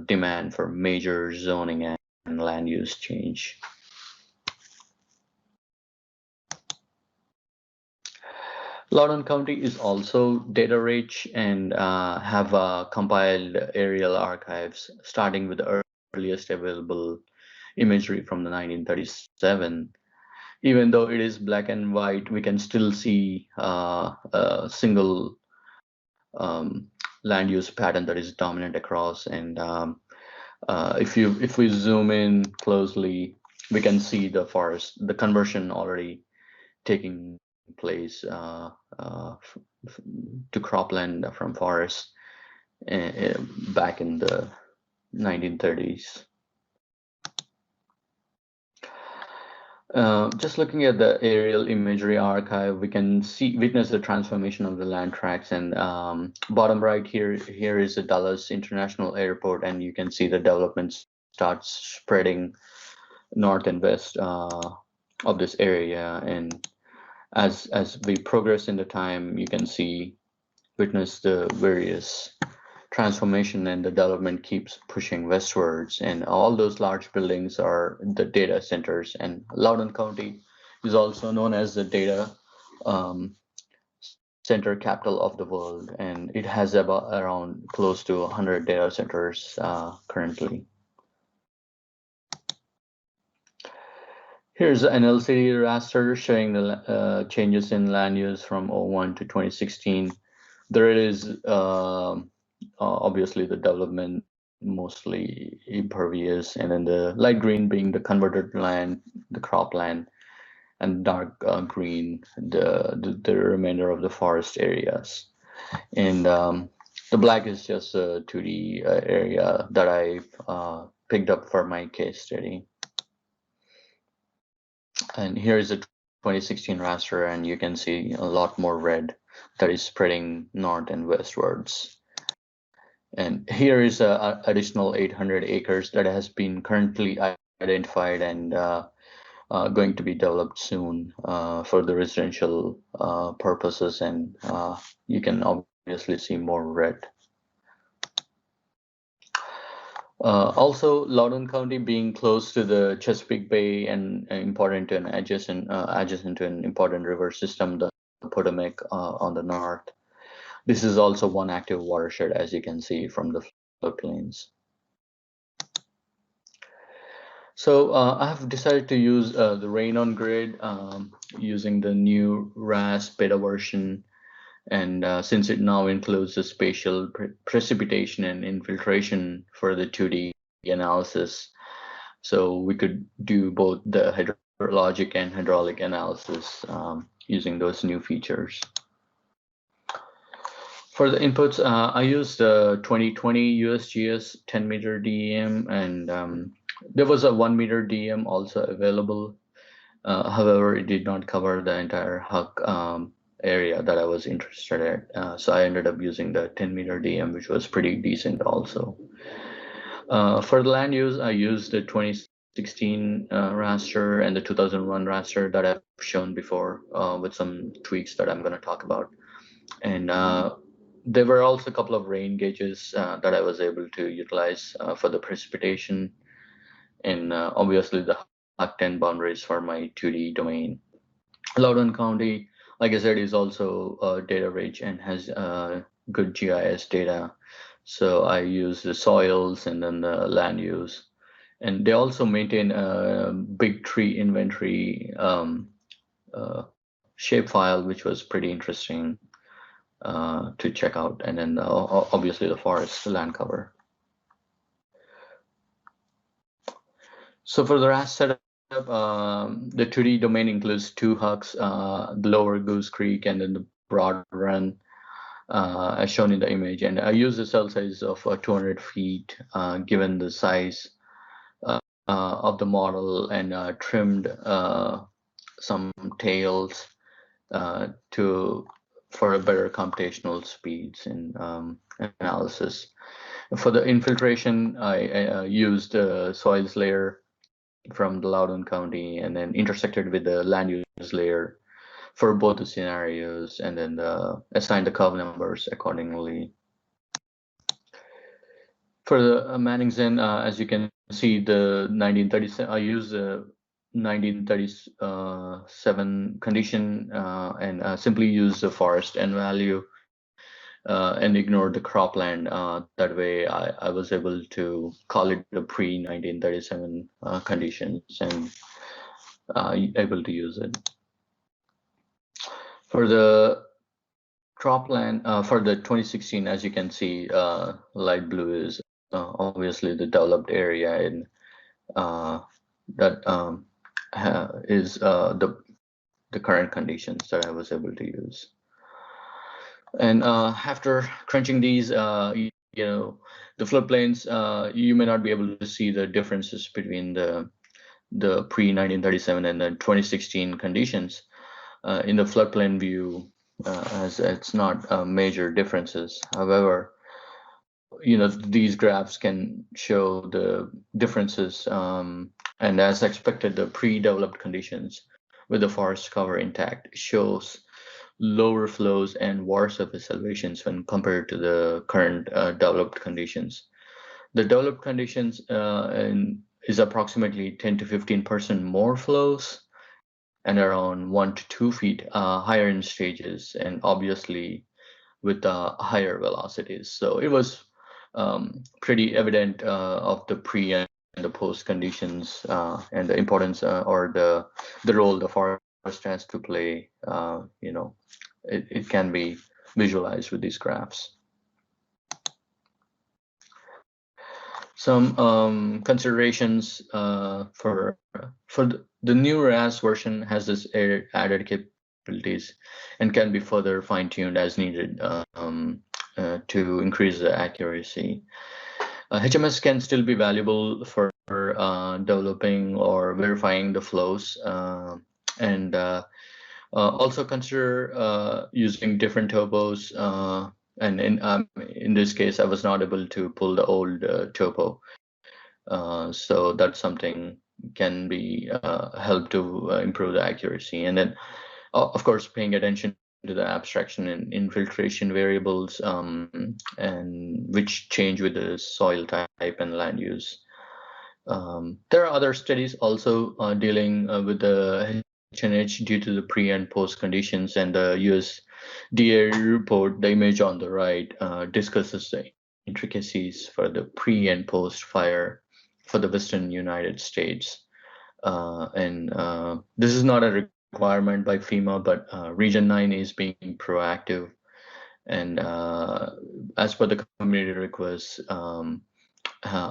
demand for major zoning and land use change. Loudoun County is also data rich and have compiled aerial archives starting with the earliest available imagery from the 1937. Even though it is black and white, we can still see a single land use pattern that is dominant across. And if we zoom in closely, we can see the forest, the conversion already taking place to cropland from forest back in the 1930s. Just looking at the aerial imagery archive, we can witness the transformation of the land tracts. And bottom right here is the Dallas International Airport, and you can see the development starts spreading north and west of this area. And as we progress in the time, you can witness the various transformation, and the development keeps pushing westwards, and all those large buildings are the data centers. And Loudoun County is also known as the data center capital of the world, and it has around close to 100 data centers currently. Here's an LCD raster showing the changes in land use from 2001 to 2016. There is obviously the development mostly impervious, and then the light green being the converted land, the cropland, and dark green, the remainder of the forest areas. And the black is just a 2D area that I picked up for my case study. And here is a 2016 raster, and you can see a lot more red that is spreading north and westwards. And here is a additional 800 acres that has been currently identified and going to be developed soon for the residential purposes, and you can obviously see more red. Also, Loudoun County being close to the Chesapeake Bay and important to an adjacent to an important river system, the Potomac on the north. This is also one active watershed, as you can see from the floodplains. So I have decided to use the rain on grid using the new RAS beta version. And since it now includes the spatial precipitation and infiltration for the 2D analysis, so we could do both the hydrologic and hydraulic analysis using those new features. For the inputs, I used the 2020 USGS 10-meter DEM, and there was a 1-meter DEM also available. However, it did not cover the entire HUC area that I was interested in. So I ended up using the 10-meter DM, which was pretty decent also. For the land use, I used the 2016 raster and the 2001 raster that I've shown before with some tweaks that I'm going to talk about. And there were also a couple of rain gauges that I was able to utilize for the precipitation, and obviously the HUC 10 boundaries for my 2D domain. Loudoun County, like I said, is also data rich and has good GIS data. So I use the soils and then the land use. And they also maintain a big tree inventory shapefile, which was pretty interesting to check out. And then obviously the forest land cover. So for the RAS setup, the 2D domain includes 2 HUCs, the lower Goose Creek and then the broad run as shown in the image. And I use a cell size of 200 feet given the size of the model, and trimmed some tails for a better computational speeds in analysis. For the infiltration, I used a soils layer from the Loudoun County and then intersected with the land use layer for both the scenarios, and then assign the curve numbers accordingly. For the Manningsen, as you can see, the 1937, I used the 1937 condition and simply use the forest N value and ignore the cropland. That way I was able to call it the pre-1937 conditions and able to use it. For the cropland, for the 2016, as you can see, light blue is obviously the developed area, and that is the current conditions that I was able to use. And after crunching these, you know, the floodplains, you may not be able to see the differences between the pre-1937 and the 2016 conditions in the floodplain view, as it's not major differences. However, you know, these graphs can show the differences, and as expected, the pre-developed conditions with the forest cover intact shows lower flows and water surface elevations when compared to the current developed conditions. The developed conditions is approximately 10 to 15% more flows and around 1 to 2 feet higher in stages, and obviously with higher velocities. So it was pretty evident of the pre and the post conditions and the importance or the role the forest has to play. You know, it can be visualized with these graphs. Some considerations for the new RAS version has this added capabilities and can be further fine-tuned as needed to increase the accuracy. HMS can still be valuable for developing or verifying the flows, and also consider using different topos. And in this case, I was not able to pull the old topo, so that's something can be help to improve the accuracy. And then, of course, paying attention to the abstraction and infiltration variables, and which change with the soil type and land use. There are other studies also dealing with the HNH due to the pre and post conditions, and the USDA report, the image on the right, discusses the intricacies for the pre and post fire for the Western United States. And this is not a requirement by FEMA, but Region 9 is being proactive. And as per the community request,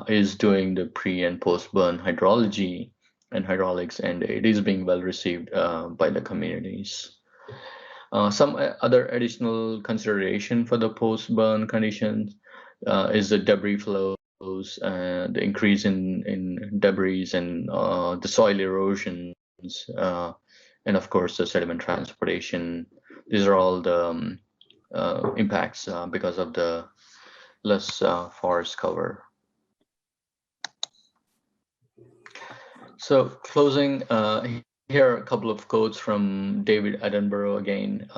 is doing the pre and post burn hydrology and hydraulics, and it is being well received by the communities. Some other additional consideration for the post burn conditions is the debris flows, the increase in debris, and the soil erosions, and of course the sediment transportation. These are all the impacts because of the less forest cover. So closing, here are a couple of quotes from David Attenborough again.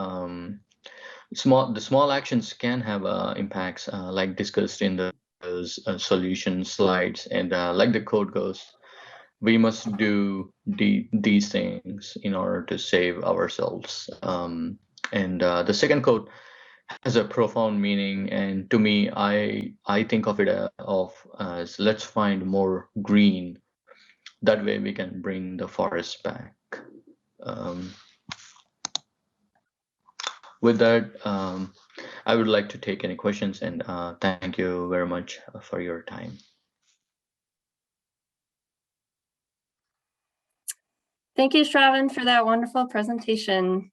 The small actions can have impacts, like discussed in those solution slides. And like the quote goes, we must do these things in order to save ourselves. And the second quote has a profound meaning, and to me, I think of it as let's find more green. That way we can bring the forest back. With that, I would like to take any questions, and thank you very much for your time. Thank you, Sravan, for that wonderful presentation.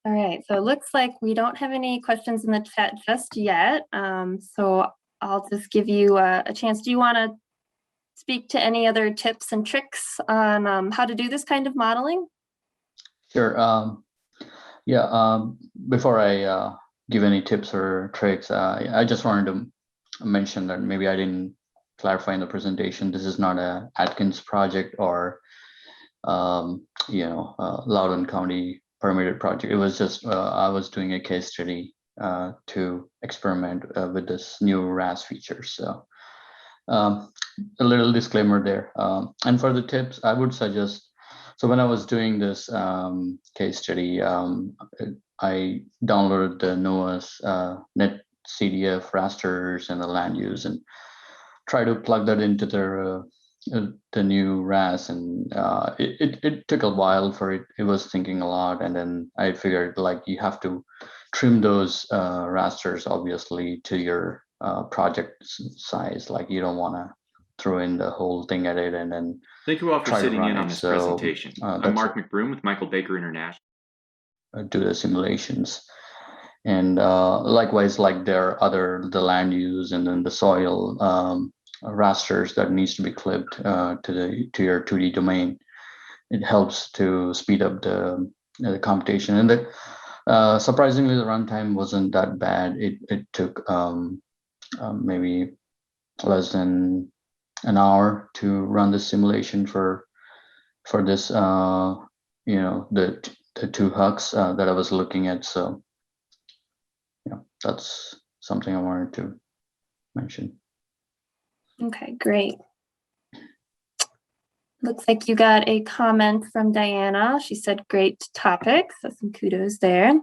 All right, so it looks like we don't have any questions in the chat just yet. So I'll just give you a chance. Do you want to speak to any other tips and tricks on how to do this kind of modeling? Sure. Before I give any tips or tricks, I just wanted to mention that maybe I didn't clarify in the presentation. This is not a Atkins project or Lavalin County permitted project. It was just I was doing a case study to experiment with this new RAS feature. So a little disclaimer there. And for the tips, I would suggest, so when I was doing this case study, I downloaded the NOAA's net CDF rasters and the land use and try to plug that into the new RAS, and it took a while for it. It was thinking a lot, and then I figured like you have to trim those rasters obviously to your project size. Like you don't want to throw in the whole thing at it and then thank you all for sitting in on this presentation. I'm Mark McBroom with Michael Baker International. Do the simulations, and likewise, like there are the land use and then the soil rasters that needs to be clipped to your 2D domain. It helps to speed up the computation, and surprisingly the runtime wasn't that bad. It took maybe less than an hour to run the simulation for this the two hucks that I was looking at. So that's something I wanted to mention. Okay, great. Looks like you got a comment from Diana. She said, great topic, so some kudos there.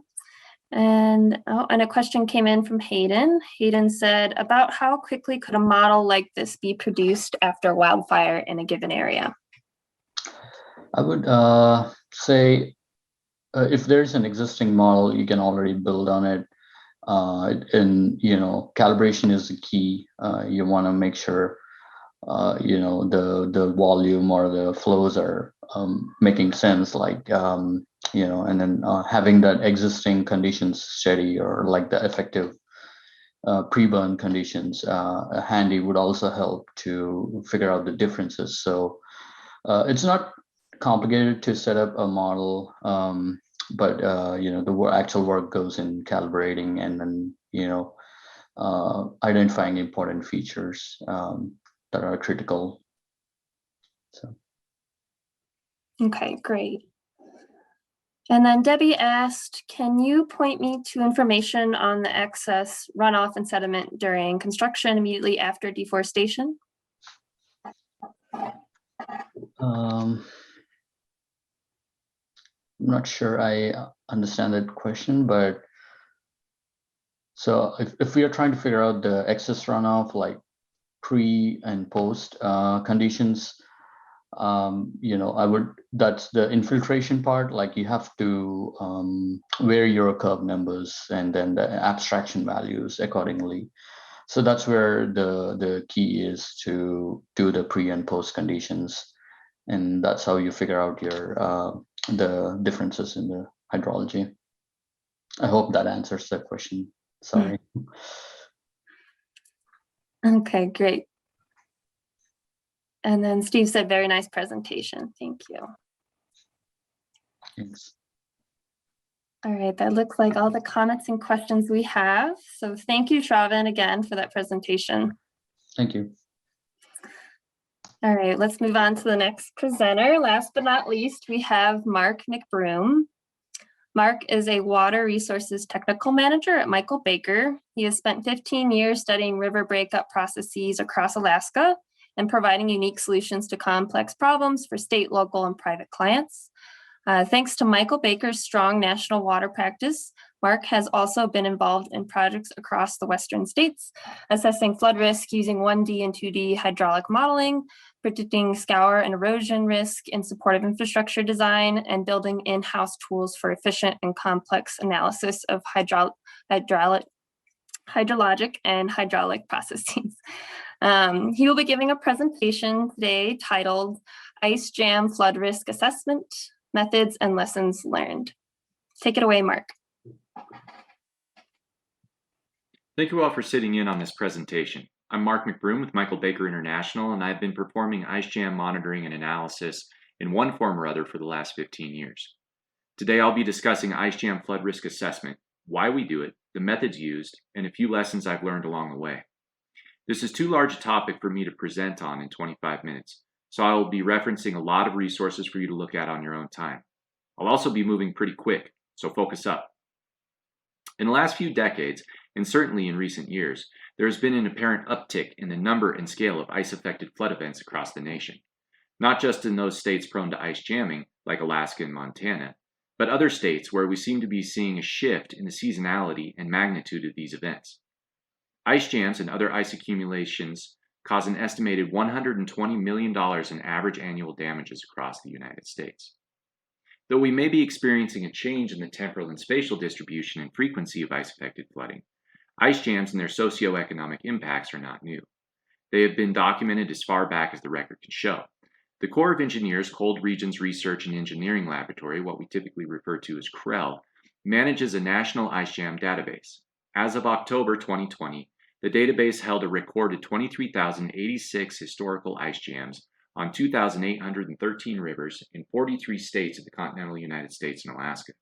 And a question came in from Hayden. Hayden said, about how quickly could a model like this be produced after wildfire in a given area? I would say if there's an existing model, you can already build on it. And calibration is the key. You want to make sure the volume or the flows are making sense, like and then having that existing conditions steady, or like the effective pre-burn conditions handy would also help to figure out the differences. So it's not complicated to set up a model, but the actual work goes in calibrating and then identifying important features that are critical. So. Okay, great. And then Debbie asked, can you point me to information on the excess runoff and sediment during construction immediately after deforestation? I'm not sure I understand that question, but so if we are trying to figure out the excess runoff, like pre and post conditions, that's the infiltration part. Like you have to vary your curve numbers and then the abstraction values accordingly. So that's where the key is, to do the pre and post conditions, and that's how you figure out your the differences in the hydrology. I hope that answers that question. Sorry. Okay, great. And then Steve said, very nice presentation. Thank you. Thanks. All right, that looks like all the comments and questions we have. So thank you, Sravan, again for that presentation. Thank you. All right, let's move on to the next presenter. Last but not least, we have Mark McBroom. Mark is a water resources technical manager at Michael Baker. He has spent 15 years studying river breakup processes across Alaska and providing unique solutions to complex problems for state, local, and private clients. Thanks to Michael Baker's strong national water practice, Mark has also been involved in projects across the Western states, assessing flood risk using 1D and 2D hydraulic modeling, predicting scour and erosion risk in supportive infrastructure design, and building in-house tools for efficient and complex analysis of hydrologic and hydraulic processes. He will be giving a presentation today titled Ice Jam Flood Risk Assessment, Methods and Lessons Learned. Take it away, Mark. Thank you all for sitting in on this presentation. I'm Mark McBroom with Michael Baker International, and I've been performing ice jam monitoring and analysis in one form or other for the last 15 years. Today I'll be discussing ice jam flood risk assessment, why we do it, the methods used, and a few lessons I've learned along the way. This is too large a topic for me to present on in 25 minutes, so I will be referencing a lot of resources for you to look at on your own time. I'll also be moving pretty quick, so focus up. In the last few decades, and certainly in recent years, there has been an apparent uptick in the number and scale of ice-affected flood events across the nation. Not just in those states prone to ice jamming, like Alaska and Montana, but other states where we seem to be seeing a shift in the seasonality and magnitude of these events. Ice jams and other ice accumulations cause an estimated $120 million in average annual damages across the United States. Though we may be experiencing a change in the temporal and spatial distribution and frequency of ice-affected flooding, ice jams and their socioeconomic impacts are not new. They have been documented as far back as the record can show. The Corps of Engineers Cold Regions Research and Engineering Laboratory, what we typically refer to as CREL, manages a national ice jam database. As of October 2020, the database held a recorded 23,086 historical ice jams on 2,813 rivers in 43 states of the continental United States and Alaska.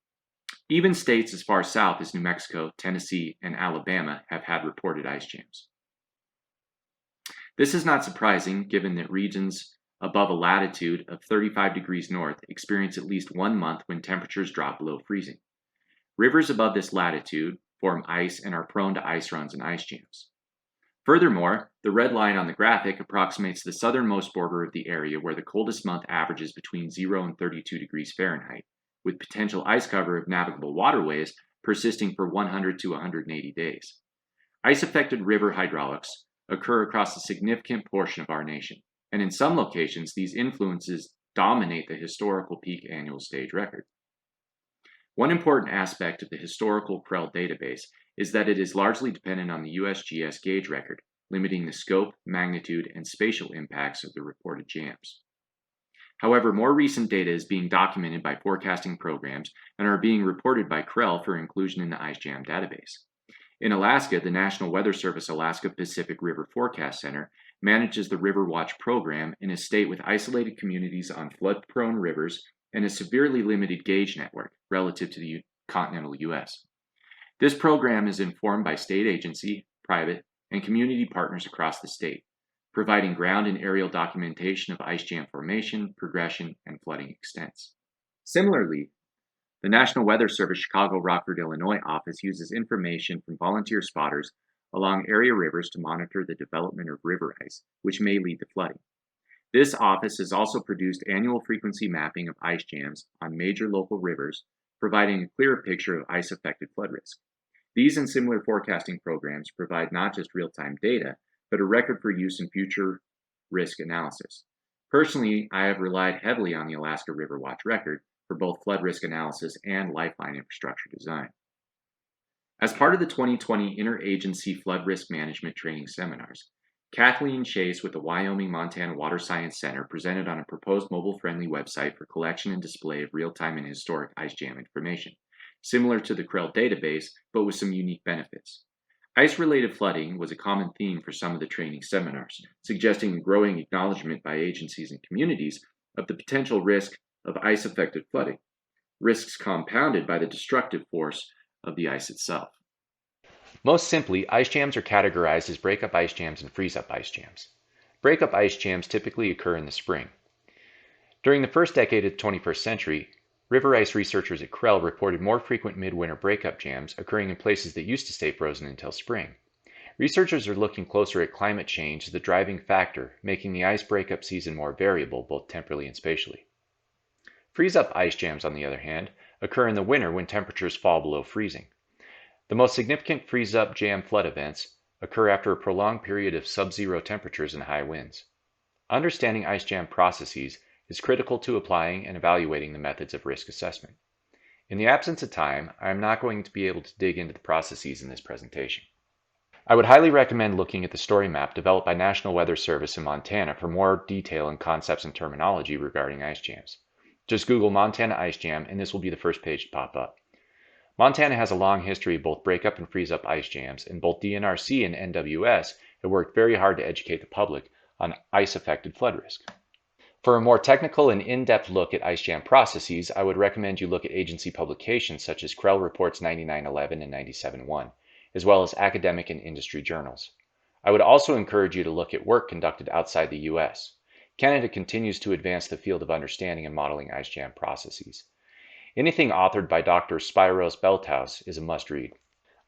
Even states as far south as New Mexico, Tennessee, and Alabama have had reported ice jams. This is not surprising given that regions above a latitude of 35 degrees north experience at least 1 month when temperatures drop below freezing. Rivers above this latitude form ice and are prone to ice runs and ice jams. Furthermore, the red line on the graphic approximates the southernmost border of the area where the coldest month averages between 0 and 32 degrees Fahrenheit, with potential ice cover of navigable waterways persisting for 100 to 180 days. Ice-affected river hydraulics occur across a significant portion of our nation, and in some locations, these influences dominate the historical peak annual stage record. One important aspect of the historical CREL database is that it is largely dependent on the USGS gauge record, limiting the scope, magnitude, and spatial impacts of the reported jams. However, more recent data is being documented by forecasting programs and are being reported by CREL for inclusion in the IceJam database. In Alaska, the National Weather Service Alaska Pacific River Forecast Center manages the River Watch program in a state with isolated communities on flood-prone rivers and a severely limited gauge network relative to the continental U.S. This program is informed by state agency, private, and community partners across the state, providing ground and aerial documentation of IceJam formation, progression, and flooding extents. Similarly, the National Weather Service Chicago Rockford, Illinois office uses information from volunteer spotters along area rivers to monitor the development of river ice, which may lead to flooding. This office has also produced annual frequency mapping of ice jams on major local rivers, providing a clearer picture of ice-affected flood risk. These and similar forecasting programs provide not just real-time data, but a record for use in future risk analysis. Personally, I have relied heavily on the Alaska River Watch record for both flood risk analysis and lifeline infrastructure design. As part of the 2020 Interagency Flood Risk Management Training Seminars, Kathleen Chase with the Wyoming-Montana Water Science Center presented on a proposed mobile-friendly website for collection and display of real-time and historic IceJam information, similar to the CREL database, but with some unique benefits. Ice-related flooding was a common theme for some of the training seminars, suggesting a growing acknowledgement by agencies and communities of the potential risk of ice-affected flooding, risks compounded by the destructive force of the ice itself. Most simply, ice jams are categorized as breakup ice jams and freeze-up ice jams. Breakup ice jams typically occur in the spring. During the first decade of the 21st century, river ice researchers at CREL reported more frequent midwinter breakup jams occurring in places that used to stay frozen until spring. Researchers are looking closer at climate change as the driving factor, making the ice breakup season more variable both temporally and spatially. Freeze-up ice jams, on the other hand, occur in the winter when temperatures fall below freezing. The most significant freeze-up jam flood events occur after a prolonged period of sub-zero temperatures and high winds. Understanding ice jam processes is critical to applying and evaluating the methods of risk assessment. In the absence of time, I am not going to be able to dig into the processes in this presentation. I would highly recommend looking at the story map developed by National Weather Service in Montana for more detail and concepts and terminology regarding ice jams. Just Google Montana Ice Jam and this will be the first page to pop up. Montana has a long history of both breakup and freeze-up ice jams, and both DNRC and NWS have worked very hard to educate the public on ice-affected flood risk. For a more technical and in-depth look at ice jam processes, I would recommend you look at agency publications such as CREL Reports 9911 and 97.1, as well as academic and industry journals. I would also encourage you to look at work conducted outside the U.S. Canada continues to advance the field of understanding and modeling ice jam processes. Anything authored by Dr. Spiros Belthaus is a must-read.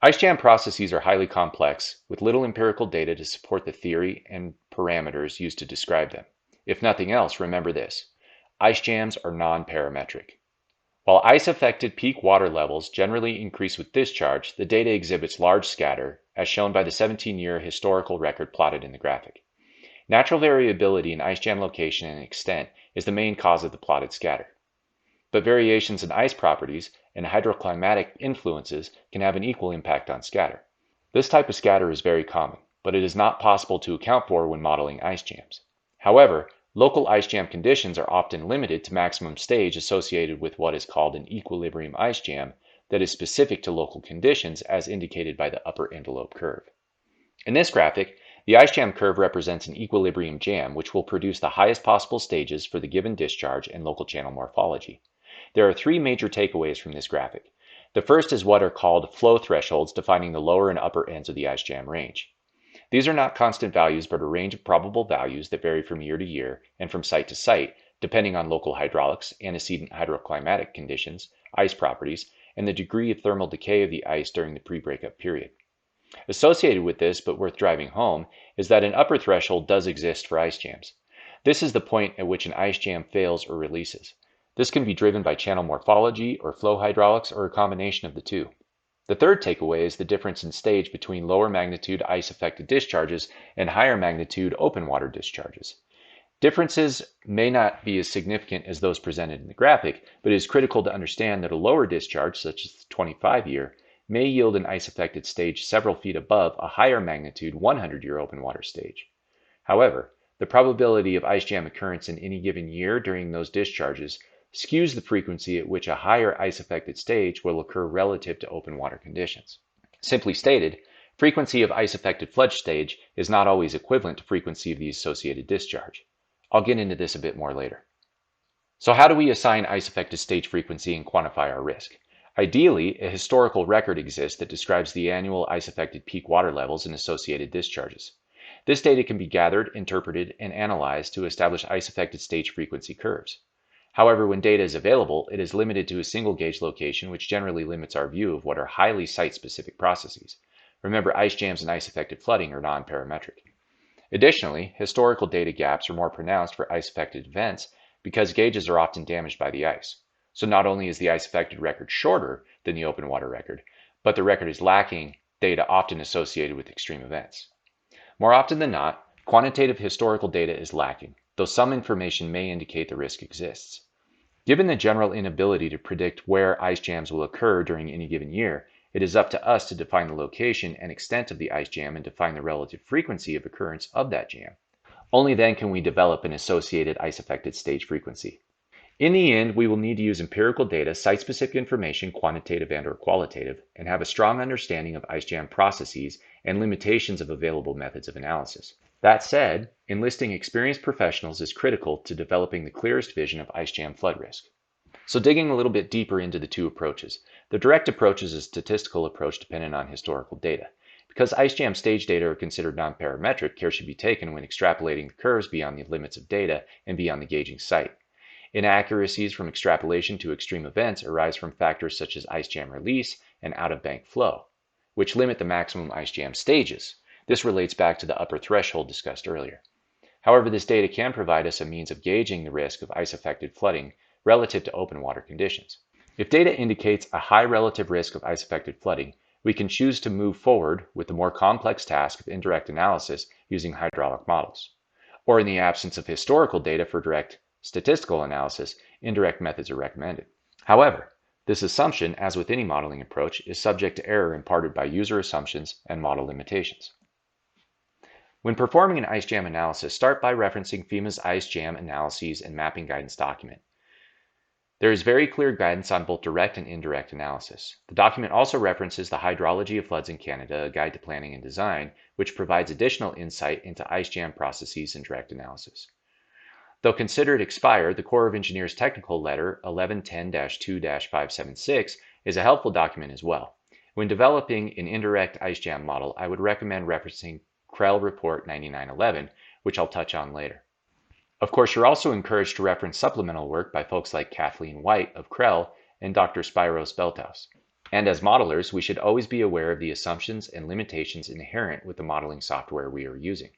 Ice jam processes are highly complex, with little empirical data to support the theory and parameters used to describe them. If nothing else, remember this: ice jams are non-parametric. While ice-affected peak water levels generally increase with discharge, the data exhibits large scatter, as shown by the 17-year historical record plotted in the graphic. Natural variability in ice jam location and extent is the main cause of the plotted scatter. But variations in ice properties and hydroclimatic influences can have an equal impact on scatter. This type of scatter is very common, but it is not possible to account for when modeling ice jams. However, local ice jam conditions are often limited to maximum stage associated with what is called an equilibrium ice jam that is specific to local conditions as indicated by the upper envelope curve. In this graphic, the ice jam curve represents an equilibrium jam which will produce the highest possible stages for the given discharge and local channel morphology. There are three major takeaways from this graphic. The first is what are called flow thresholds defining the lower and upper ends of the ice jam range. These are not constant values but a range of probable values that vary from year to year and from site to site depending on local hydraulics, antecedent hydroclimatic conditions, ice properties, and the degree of thermal decay of the ice during the pre-breakup period. Associated with this, but worth driving home, is that an upper threshold does exist for ice jams. This is the point at which an ice jam fails or releases. This can be driven by channel morphology or flow hydraulics or a combination of the two. The third takeaway is the difference in stage between lower magnitude ice-affected discharges and higher magnitude open water discharges. Differences may not be as significant as those presented in the graphic, but it is critical to understand that a lower discharge, such as the 25-year, may yield an ice-affected stage several feet above a higher magnitude 100-year open water stage. However, the probability of ice jam occurrence in any given year during those discharges skews the frequency at which a higher ice-affected stage will occur relative to open water conditions. Simply stated, frequency of ice-affected flood stage is not always equivalent to frequency of the associated discharge. I'll get into this a bit more later. So how do we assign ice-affected stage frequency and quantify our risk? Ideally, a historical record exists that describes the annual ice-affected peak water levels and associated discharges. This data can be gathered, interpreted, and analyzed to establish ice-affected stage frequency curves. However, when data is available, it is limited to a single gauge location, which generally limits our view of what are highly site-specific processes. Remember, ice jams and ice-affected flooding are non-parametric. Additionally, historical data gaps are more pronounced for ice-affected events because gauges are often damaged by the ice. So not only is the ice-affected record shorter than the open water record, but the record is lacking data often associated with extreme events. More often than not, quantitative historical data is lacking, though some information may indicate the risk exists. Given the general inability to predict where ice jams will occur during any given year, it is up to us to define the location and extent of the ice jam and define the relative frequency of occurrence of that jam. Only then can we develop an associated ice-affected stage frequency. In the end, we will need to use empirical data, site-specific information, quantitative and/or qualitative, and have a strong understanding of ice jam processes and limitations of available methods of analysis. That said, enlisting experienced professionals is critical to developing the clearest vision of ice jam flood risk. So digging a little bit deeper into the two approaches. The direct approach is a statistical approach dependent on historical data. Because ice jam stage data are considered non-parametric, care should be taken when extrapolating the curves beyond the limits of data and beyond the gauging site. Inaccuracies from extrapolation to extreme events arise from factors such as ice jam release and out-of-bank flow, which limit the maximum ice jam stages. This relates back to the upper threshold discussed earlier. However, this data can provide us a means of gauging the risk of ice-affected flooding relative to open water conditions. If data indicates a high relative risk of ice-affected flooding, we can choose to move forward with the more complex task of indirect analysis using hydraulic models. Or in the absence of historical data for direct statistical analysis, indirect methods are recommended. However, this assumption, as with any modeling approach, is subject to error imparted by user assumptions and model limitations. When performing an ice jam analysis, start by referencing FEMA's ice jam analyses and mapping guidance document. There is very clear guidance on both direct and indirect analysis. The document also references the Hydrology of Floods in Canada, a guide to planning and design, which provides additional insight into ice jam processes and direct analysis. Though considered expired, the Corps of Engineers Technical Letter 1110-2-576 is a helpful document as well. When developing an indirect ice jam model, I would recommend referencing CREL Report 9911, which I'll touch on later. Of course, you're also encouraged to reference supplemental work by folks like Kathleen White of CREL and Dr. Spyros Beltaus. And as modelers, we should always be aware of the assumptions and limitations inherent with the modeling software we are using.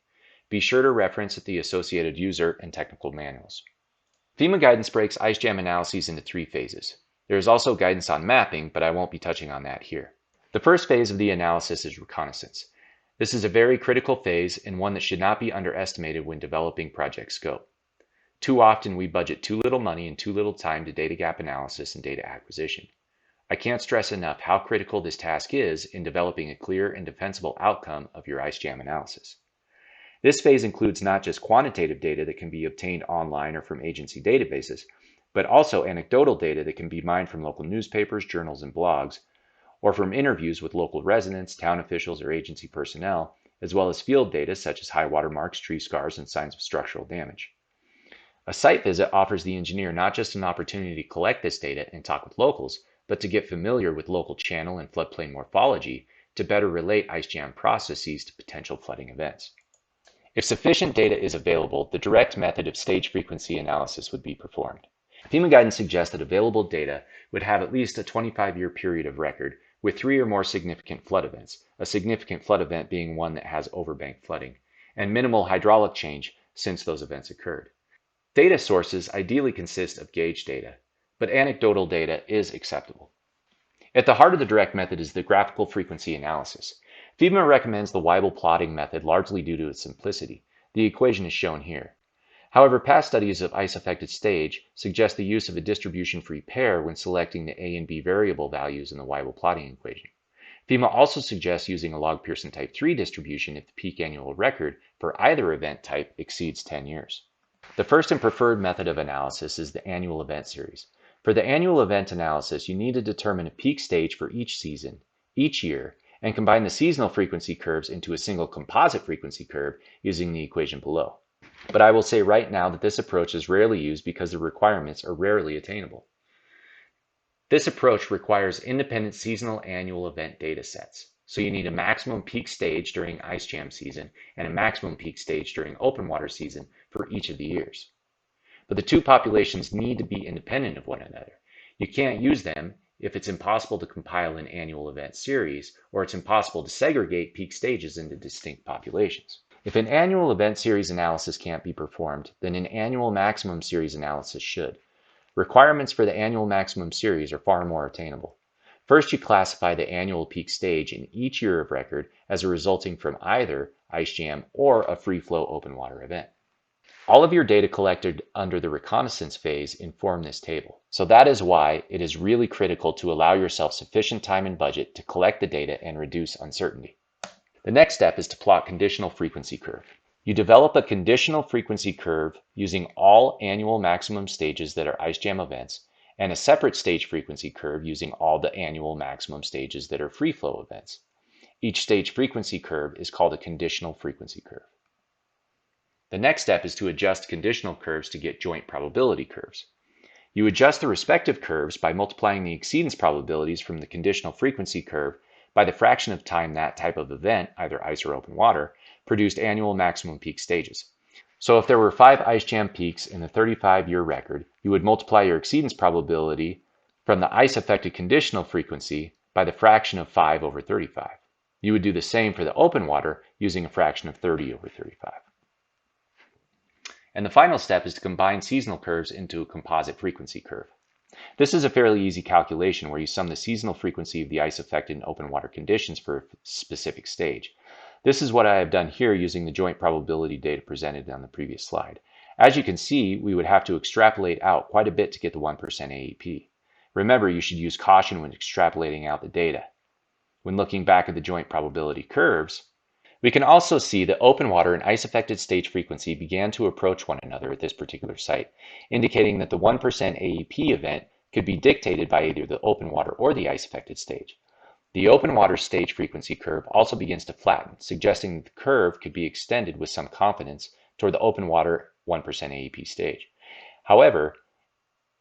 Be sure to reference the associated user and technical manuals. FEMA guidance breaks ice jam analyses into 3 phases. There is also guidance on mapping, but I won't be touching on that here. The first phase of the analysis is reconnaissance. This is a very critical phase and one that should not be underestimated when developing project scope. Too often we budget too little money and too little time to data gap analysis and data acquisition. I can't stress enough how critical this task is in developing a clear and defensible outcome of your ice jam analysis. This phase includes not just quantitative data that can be obtained online or from agency databases, but also anecdotal data that can be mined from local newspapers, journals, and blogs, or from interviews with local residents, town officials, or agency personnel, as well as field data such as high water marks, tree scars, and signs of structural damage. A site visit offers the engineer not just an opportunity to collect this data and talk with locals, but to get familiar with local channel and floodplain morphology to better relate ice jam processes to potential flooding events. If sufficient data is available, the direct method of stage frequency analysis would be performed. FEMA guidance suggests that available data would have at least a 25-year period of record with 3 or more significant flood events, a significant flood event being one that has overbank flooding, and minimal hydraulic change since those events occurred. Data sources ideally consist of gauge data, but anecdotal data is acceptable. At the heart of the direct method is the graphical frequency analysis. FEMA recommends the Weibull plotting method largely due to its simplicity. The equation is shown here. However, past studies of ice-affected stage suggest the use of a distribution-free pair when selecting the A and B variable values in the Weibull plotting equation. FEMA also suggests using a log Pearson type 3 distribution if the peak annual record for either event type exceeds 10 years. The first and preferred method of analysis is the annual event series. For the annual event analysis, you need to determine a peak stage for each season, each year, and combine the seasonal frequency curves into a single composite frequency curve using the equation below. But I will say right now that this approach is rarely used because the requirements are rarely attainable. This approach requires independent seasonal annual event data sets. So you need a maximum peak stage during ice jam season and a maximum peak stage during open water season for each of the years. But the two populations need to be independent of one another. You can't use them if it's impossible to compile an annual event series, or it's impossible to segregate peak stages into distinct populations. If an annual event series analysis can't be performed, then an annual maximum series analysis should. Requirements for the annual maximum series are far more attainable. First, you classify the annual peak stage in each year of record as resulting from either ice jam or a free flow open water event. All of your data collected under the reconnaissance phase inform this table. So that is why it is really critical to allow yourself sufficient time and budget to collect the data and reduce uncertainty. The next step is to plot conditional frequency curve. You develop a conditional frequency curve using all annual maximum stages that are ice jam events and a separate stage frequency curve using all the annual maximum stages that are free flow events. Each stage frequency curve is called a conditional frequency curve. The next step is to adjust conditional curves to get joint probability curves. You adjust the respective curves by multiplying the exceedance probabilities from the conditional frequency curve by the fraction of time that type of event, either ice or open water, produced annual maximum peak stages. So if there were 5 ice jam peaks in the 35-year record, you would multiply your exceedance probability from the ice-affected conditional frequency by the fraction of 5 over 35. You would do the same for the open water using a fraction of 30 over 35. And the final step is to combine seasonal curves into a composite frequency curve. This is a fairly easy calculation where you sum the seasonal frequency of the ice-affected and open water conditions for a specific stage. This is what I have done here using the joint probability data presented on the previous slide. As you can see, we would have to extrapolate out quite a bit to get the 1% AEP. Remember, you should use caution when extrapolating out the data. When looking back at the joint probability curves, we can also see that open water and ice-affected stage frequency began to approach one another at this particular site, indicating that the 1% AEP event could be dictated by either the open water or the ice-affected stage. The open water stage frequency curve also begins to flatten, suggesting that the curve could be extended with some confidence toward the open water 1% AEP stage. However,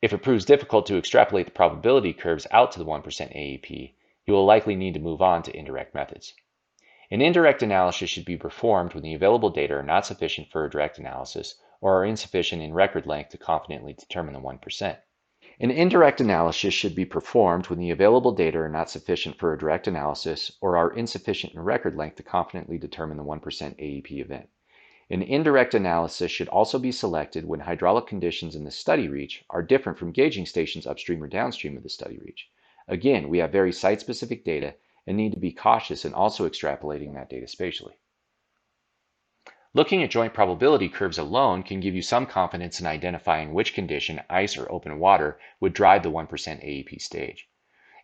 if it proves difficult to extrapolate the probability curves out to the 1% AEP, you will likely need to move on to indirect methods. An indirect analysis should be performed when the available data are not sufficient for a direct analysis or are insufficient in record length to confidently determine the 1%. An indirect analysis should be performed when the available data are not sufficient for a direct analysis or are insufficient in record length to confidently determine the 1% AEP event. An indirect analysis should also be selected when hydraulic conditions in the study reach are different from gauging stations upstream or downstream of the study reach. Again, we have very site-specific data and need to be cautious in also extrapolating that data spatially. Looking at joint probability curves alone can give you some confidence in identifying which condition, ice or open water, would drive the 1% AEP stage.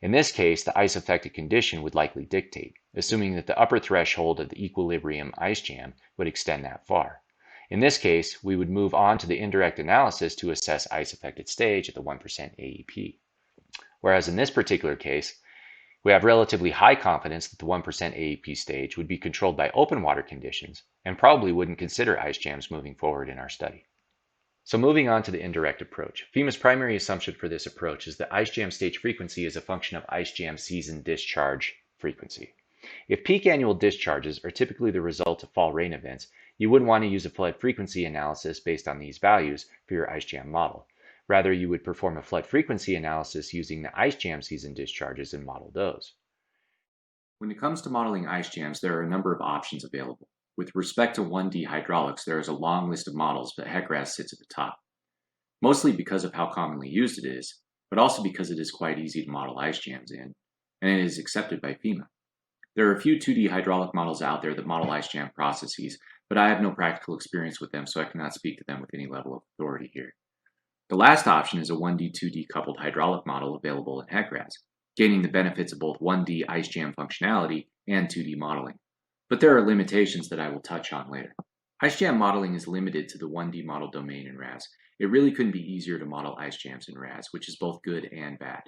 In this case, the ice-affected condition would likely dictate, assuming that the upper threshold of the equilibrium ice jam would extend that far. In this case, we would move on to the indirect analysis to assess ice-affected stage at the 1% AEP. Whereas in this particular case, we have relatively high confidence that the 1% AEP stage would be controlled by open water conditions and probably wouldn't consider ice jams moving forward in our study. So moving on to the indirect approach. FEMA's primary assumption for this approach is that ice jam stage frequency is a function of ice jam season discharge frequency. If peak annual discharges are typically the result of fall rain events, you wouldn't want to use a flood frequency analysis based on these values for your ice jam model. Rather, you would perform a flood frequency analysis using the ice jam season discharges and model those. When it comes to modeling ice jams, there are a number of options available. With respect to 1D hydraulics, there is a long list of models, but HECRAS sits at the top. Mostly because of how commonly used it is, but also because it is quite easy to model ice jams in, and it is accepted by FEMA. There are a few 2D hydraulic models out there that model ice jam processes, but I have no practical experience with them, so I cannot speak to them with any level of authority here. The last option is a 1D, 2D coupled hydraulic model available in HECRAS. gaining the benefits of both 1D ice jam functionality and 2D modeling. But there are limitations that I will touch on later. Ice jam modeling is limited to the 1D model domain in RAS. It really couldn't be easier to model ice jams in RAS, which is both good and bad.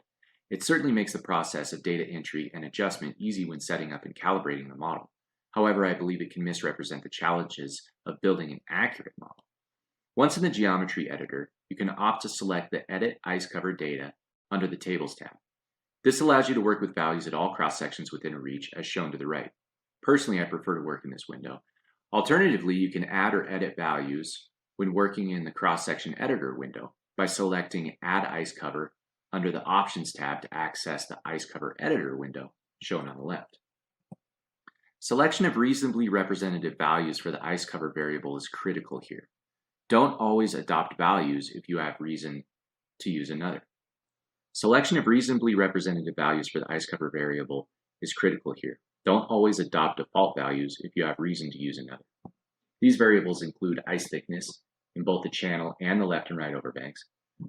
It certainly makes the process of data entry and adjustment easy when setting up and calibrating the model. However, I believe it can misrepresent the challenges of building an accurate model. Once in the geometry editor, you can opt to select the Edit Ice Cover Data under the Tables tab. This allows you to work with values at all cross-sections within a reach, as shown to the right. Personally, I prefer to work in this window. Alternatively, you can add or edit values when working in the cross-section editor window by selecting Add Ice Cover under the Options tab to access the Ice Cover Editor window, shown on the left. Selection of reasonably representative values for the ice cover variable is critical here. Don't always adopt values if you have reason to use another. Selection of reasonably representative values for the ice cover variable is critical here. Don't always adopt default values if you have reason to use another. These variables include ice thickness in both the channel and the left and right overbanks,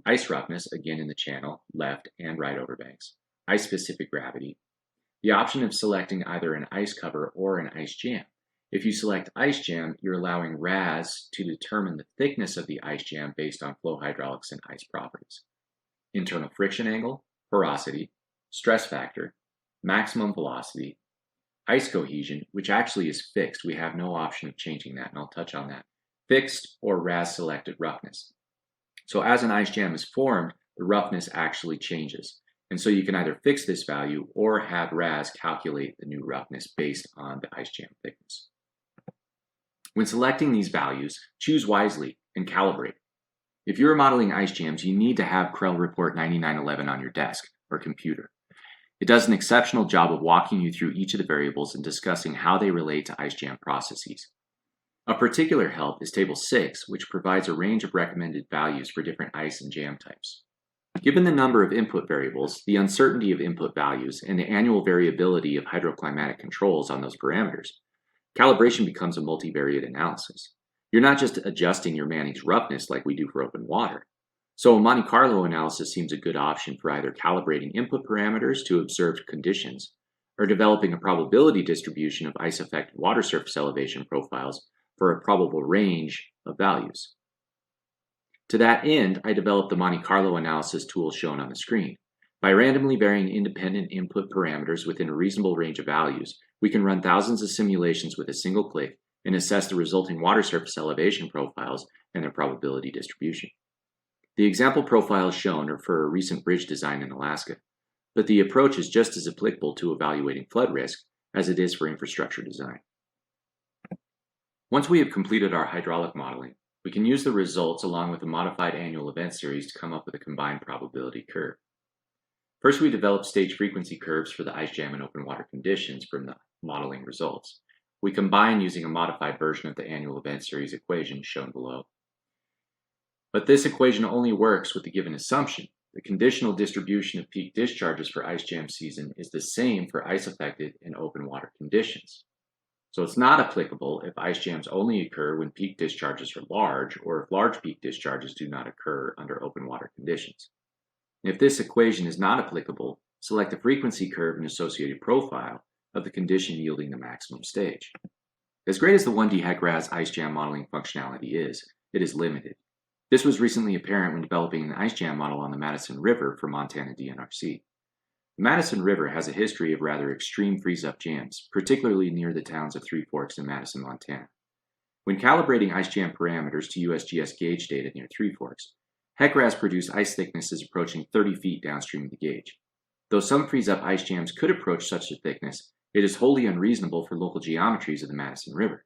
ice roughness, again in the channel, left and right overbanks, ice-specific gravity, the option of selecting either an ice cover or an ice jam. If you select ice jam, you're allowing RAS to determine the thickness of the ice jam based on flow hydraulics and ice properties. Internal friction angle, porosity, stress factor, maximum velocity, ice cohesion, which actually is fixed. We have no option of changing that, and I'll touch on that. Fixed or RAS selected roughness. So as an ice jam is formed, the roughness actually changes. And so you can either fix this value or have RAS calculate the new roughness based on the ice jam thickness. When selecting these values, choose wisely and calibrate. If you're modeling ice jams, you need to have Krell Report 9911 on your desk or computer. It does an exceptional job of walking you through each of the variables and discussing how they relate to ice jam processes. A particular help is Table 6, which provides a range of recommended values for different ice and jam types. Given the number of input variables, the uncertainty of input values, and the annual variability of hydroclimatic controls on those parameters, calibration becomes a multivariate analysis. You're not just adjusting your Manning's roughness like we do for open water. So a Monte Carlo analysis seems a good option for either calibrating input parameters to observed conditions or developing a probability distribution of ice-affected water surface elevation profiles for a probable range of values. To that end, I developed the Monte Carlo analysis tool shown on the screen. By randomly varying independent input parameters within a reasonable range of values, we can run thousands of simulations with a single click and assess the resulting water surface elevation profiles and their probability distribution. The example profiles shown are for a recent bridge design in Alaska, but the approach is just as applicable to evaluating flood risk as it is for infrastructure design. Once we have completed our hydraulic modeling, we can use the results along with a modified annual event series to come up with a combined probability curve. First, we developed stage frequency curves for the ice jam and open water conditions from the modeling results. We combine using a modified version of the annual event series equation shown below. But this equation only works with the given assumption. The conditional distribution of peak discharges for ice jam season is the same for ice-affected and open water conditions. So it's not applicable if ice jams only occur when peak discharges are large, or if large peak discharges do not occur under open water conditions. If this equation is not applicable, select the frequency curve and associated profile of the condition yielding the maximum stage. As great as the 1D HEC-RAS ice jam modeling functionality is, it is limited. This was recently apparent when developing an ice jam model on the Madison River for Montana DNRC. The Madison River has a history of rather extreme freeze-up jams, particularly near the towns of Three Forks and Madison, Montana. When calibrating ice jam parameters to USGS gauge data near Three Forks, HEC-RAS produced ice thicknesses approaching 30 feet downstream of the gauge. Though some freeze-up ice jams could approach such a thickness, it is wholly unreasonable for local geometries of the Madison River.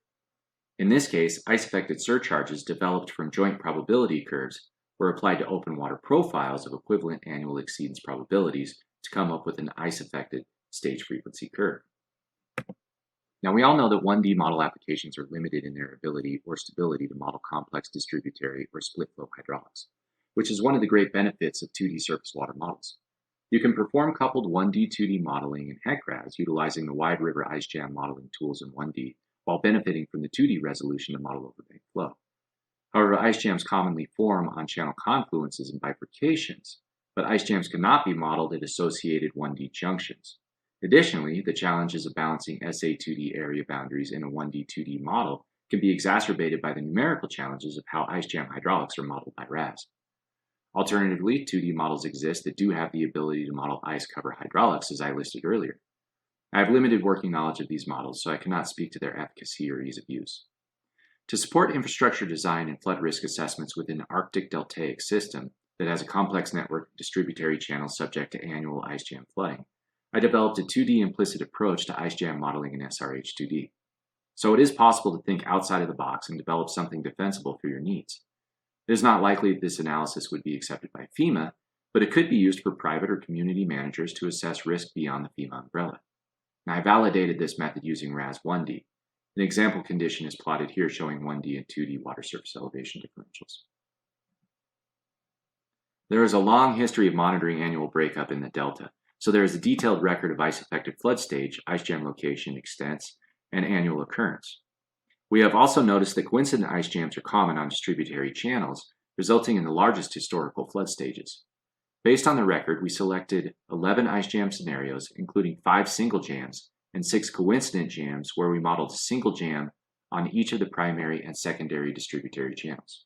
In this case, ice-affected surcharges developed from joint probability curves were applied to open water profiles of equivalent annual exceedance probabilities to come up with an ice-affected stage frequency curve. Now, we all know that 1D model applications are limited in their ability or stability to model complex distributary or split flow hydraulics, which is one of the great benefits of 2D surface water models. You can perform coupled 1D, 2D modeling in HEC-RAS utilizing the wide river ice jam modeling tools in 1D while benefiting from the 2D resolution to model overbank flow. However, ice jams commonly form on channel confluences and bifurcations, but ice jams cannot be modeled at associated 1D junctions. Additionally, the challenges of balancing SA2D area boundaries in a 1D, 2D model can be exacerbated by the numerical challenges of how ice jam hydraulics are modeled by RAS. Alternatively, 2D models exist that do have the ability to model ice cover hydraulics, as I listed earlier. I have limited working knowledge of these models, so I cannot speak to their efficacy or ease of use. To support infrastructure design and flood risk assessments within an Arctic deltaic system that has a complex network of distributary channels subject to annual ice jam flooding, I developed a 2D implicit approach to ice jam modeling in SRH2D. So it is possible to think outside of the box and develop something defensible for your needs. It is not likely that this analysis would be accepted by FEMA, but it could be used for private or community managers to assess risk beyond the FEMA umbrella. And I validated this method using RAS 1D. An example condition is plotted here showing 1D and 2D water surface elevation differentials. There is a long history of monitoring annual breakup in the delta, so there is a detailed record of ice-affected flood stage, ice jam location, extents, and annual occurrence. We have also noticed that coincident ice jams are common on distributary channels, resulting in the largest historical flood stages. Based on the record, we selected 11 ice jam scenarios, including 5 single jams and 6 coincident jams where we modeled a single jam on each of the primary and secondary distributary channels.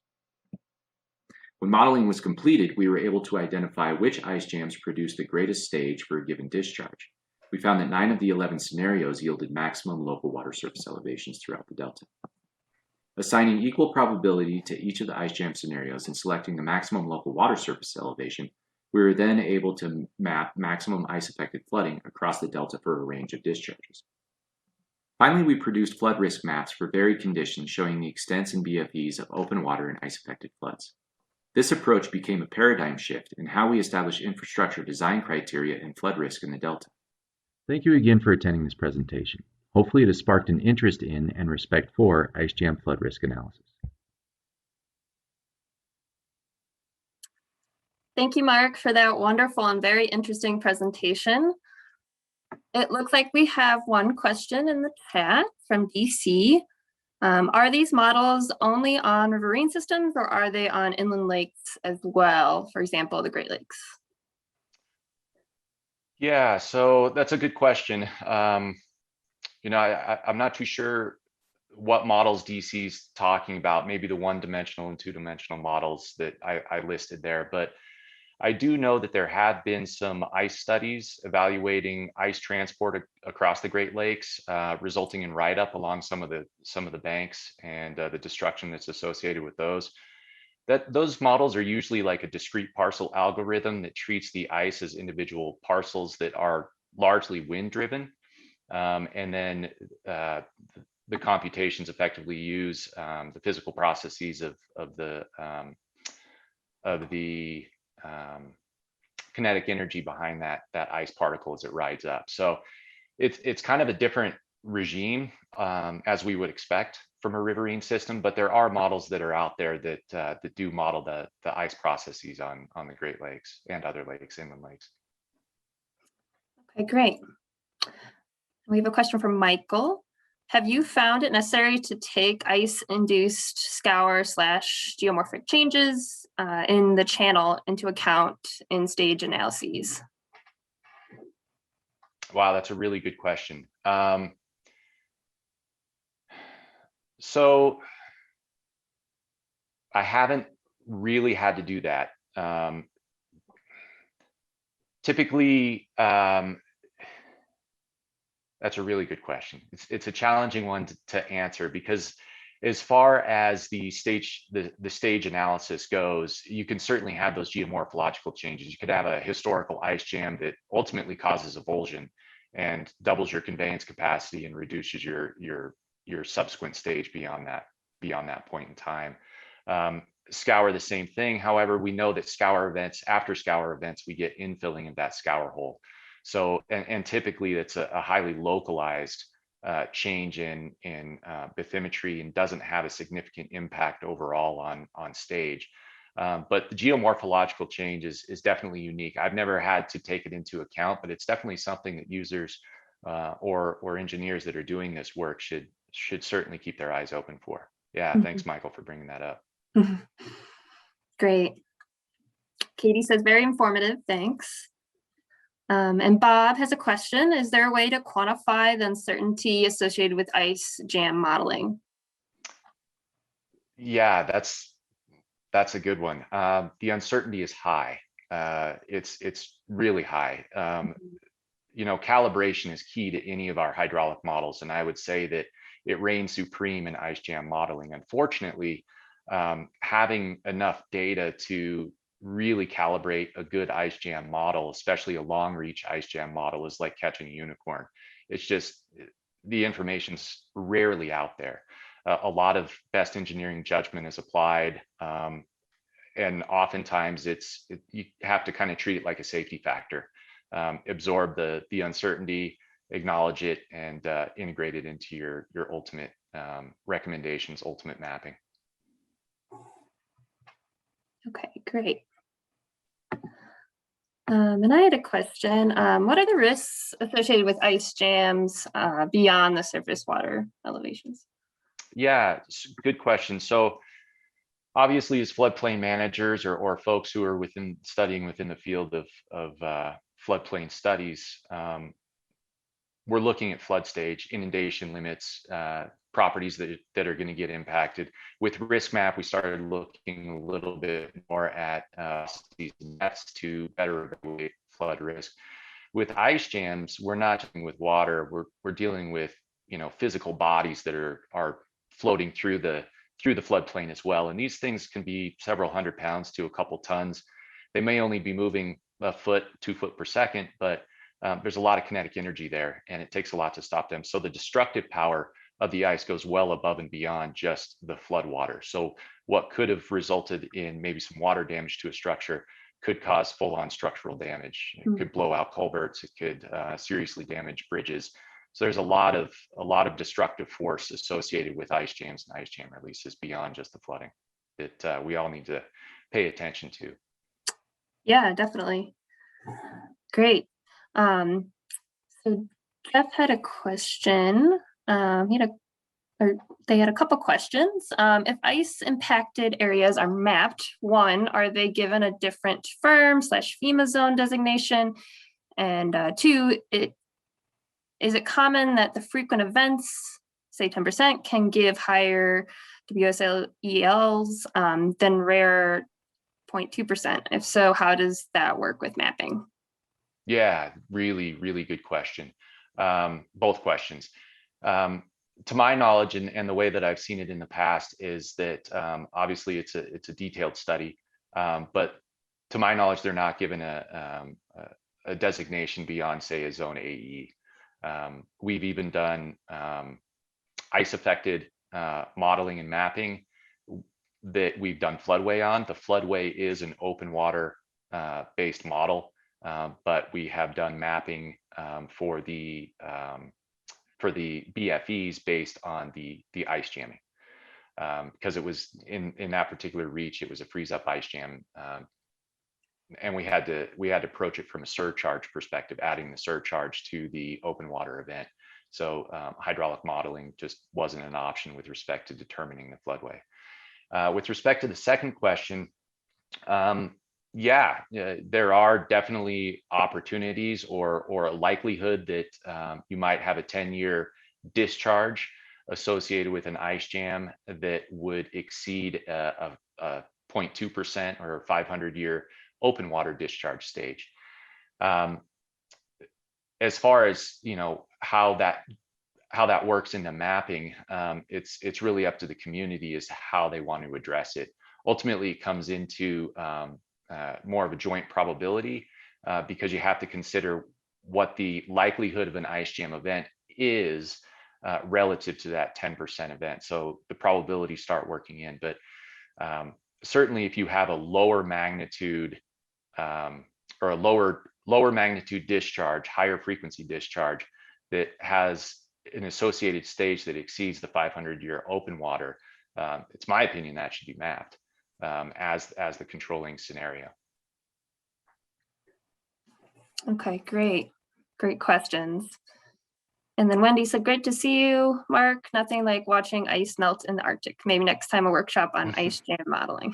When modeling was completed, we were able to identify which ice jams produced the greatest stage for a given discharge. We found that 9 of the 11 scenarios yielded maximum local water surface elevations throughout the delta. Assigning equal probability to each of the ice jam scenarios and selecting the maximum local water surface elevation, we were then able to map maximum ice-affected flooding across the delta for a range of discharges. Finally, we produced flood risk maps for varied conditions showing the extents and BFEs of open water and ice-affected floods. This approach became a paradigm shift in how we establish infrastructure design criteria and flood risk in the delta. Thank you again for attending this presentation. Hopefully it has sparked an interest in and respect for ice jam flood risk analysis. Thank you, Mark, for that wonderful and very interesting presentation. It looks like we have one question in the chat from DC. Are these models only on riverine systems or are they on inland lakes as well? For example, the Great Lakes. Yeah, so that's a good question. I'm not too sure what models DC's talking about, maybe the one-dimensional and two-dimensional models that I listed there, but I do know that there have been some ice studies evaluating ice transport across the Great Lakes, resulting in write-up along some of the banks and the destruction that's associated with those. Those models are usually like a discrete parcel algorithm that treats the ice as individual parcels that are largely wind-driven, and then the computations effectively use the physical processes of the kinetic energy behind that ice particle as it rides up. So it's kind of a different regime as we would expect from a riverine system, but there are models that are out there that do model the ice processes on the Great Lakes and other lakes, inland lakes. Okay, great. We have a question from Michael. Have you found it necessary to take ice-induced scour/geomorphic changes in the channel into account in stage analyses? Wow, that's a really good question. So I haven't really had to do that. Typically, that's a really good question. It's a challenging one to answer because as far as the stage analysis goes, you can certainly have those geomorphological changes. You could have a historical ice jam that ultimately causes avulsion and doubles your conveyance capacity and reduces your subsequent stage beyond that point in time. Scour, the same thing. However, we know that after scour events, we get infilling of that scour hole. So, and typically it's a highly localized change in bathymetry and doesn't have a significant impact overall on stage. But the geomorphological change is definitely unique. I've never had to take it into account, but it's definitely something that users or engineers that are doing this work should certainly keep their eyes open for. Yeah, thanks, Michael, for bringing that up. Great. Katie says, very informative, thanks. And Bob has a question. Is there a way to quantify the uncertainty associated with ice jam modeling? Yeah, that's a good one. The uncertainty is high. It's really high. Calibration is key to any of our hydraulic models, and I would say that it reigns supreme in ice jam modeling. Unfortunately, having enough data to really calibrate a good ice jam model, especially a long reach ice jam model, is like catching a unicorn. It's just the information's rarely out there. A lot of best engineering judgment is applied, and oftentimes you have to kind of treat it like a safety factor, absorb the uncertainty, acknowledge it, and integrate it into your ultimate recommendations, ultimate mapping. Okay, great. And I had a question. What are the risks associated with ice jams beyond the surface water elevations? Yeah, good question. So obviously, as floodplain managers or folks who are studying within the field of floodplain studies, we're looking at flood stage, inundation limits, properties that are going to get impacted. With risk map, we started looking a little bit more at these nets to better evaluate flood risk. With ice jams, we're not dealing with water. We're dealing with physical bodies that are floating through the floodplain as well. And these things can be several hundred pounds to a couple tons. They may only be moving a foot, 2 foot per second, but there's a lot of kinetic energy there, and it takes a lot to stop them. So the destructive power of the ice goes well above and beyond just the flood water. So what could have resulted in maybe some water damage to a structure could cause full-on structural damage. It could blow out culverts. It could seriously damage bridges. So there's a lot of destructive force associated with ice jams and ice jam releases beyond just the flooding that we all need to pay attention to. Yeah, definitely. Great. So Jeff had a question. They had a couple questions. If ice impacted areas are mapped, one, are they given a different firm/FEMA zone designation? And two, is it common that the frequent events, say 10%, can give higher WSELs than rare 0.2%? If so, how does that work with mapping? Yeah, really, really good question. Both questions. To my knowledge, and the way that I've seen it in the past is that obviously it's a detailed study, but to my knowledge, they're not given a designation beyond, say, a zone AE. We've even done ice affected modeling and mapping that we've done floodway on. The floodway is an open water based model, but we have done mapping for the BFEs based on the ice jamming, because it was in that particular reach, it was a freeze up ice jam, and we had to approach it from a surcharge perspective, adding the surcharge to the open water event. So hydraulic modeling just wasn't an option with respect to determining the floodway. With respect to the second question, there are definitely opportunities or a likelihood that you might have a 10-year discharge associated with an ice jam that would exceed a 0.2% or 500-year open water discharge stage. As far as how that works in the mapping, it's really up to the community as to how they want to address it. Ultimately, it comes into more of a joint probability because you have to consider what the likelihood of an ice jam event is relative to that 10% event. So the probabilities start working in, but certainly if you have a lower magnitude or a lower magnitude discharge, higher frequency discharge that has an associated stage that exceeds the 500-year open water, it's my opinion that should be mapped as the controlling scenario. Okay, great questions. And then Wendy said, great to see you, Mark. Nothing like watching ice melt in the Arctic. Maybe next time a workshop on ice jam modeling.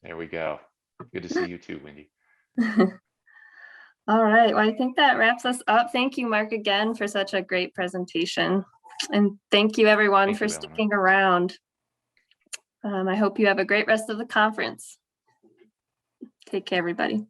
There we go. Good to see you too, Wendy. All right, well, I think that wraps us up. Thank you, Mark, again for such a great presentation. And thank you everyone Thank for you, Eleanor. sticking around. I hope you have a great rest of the conference. Take care, everybody.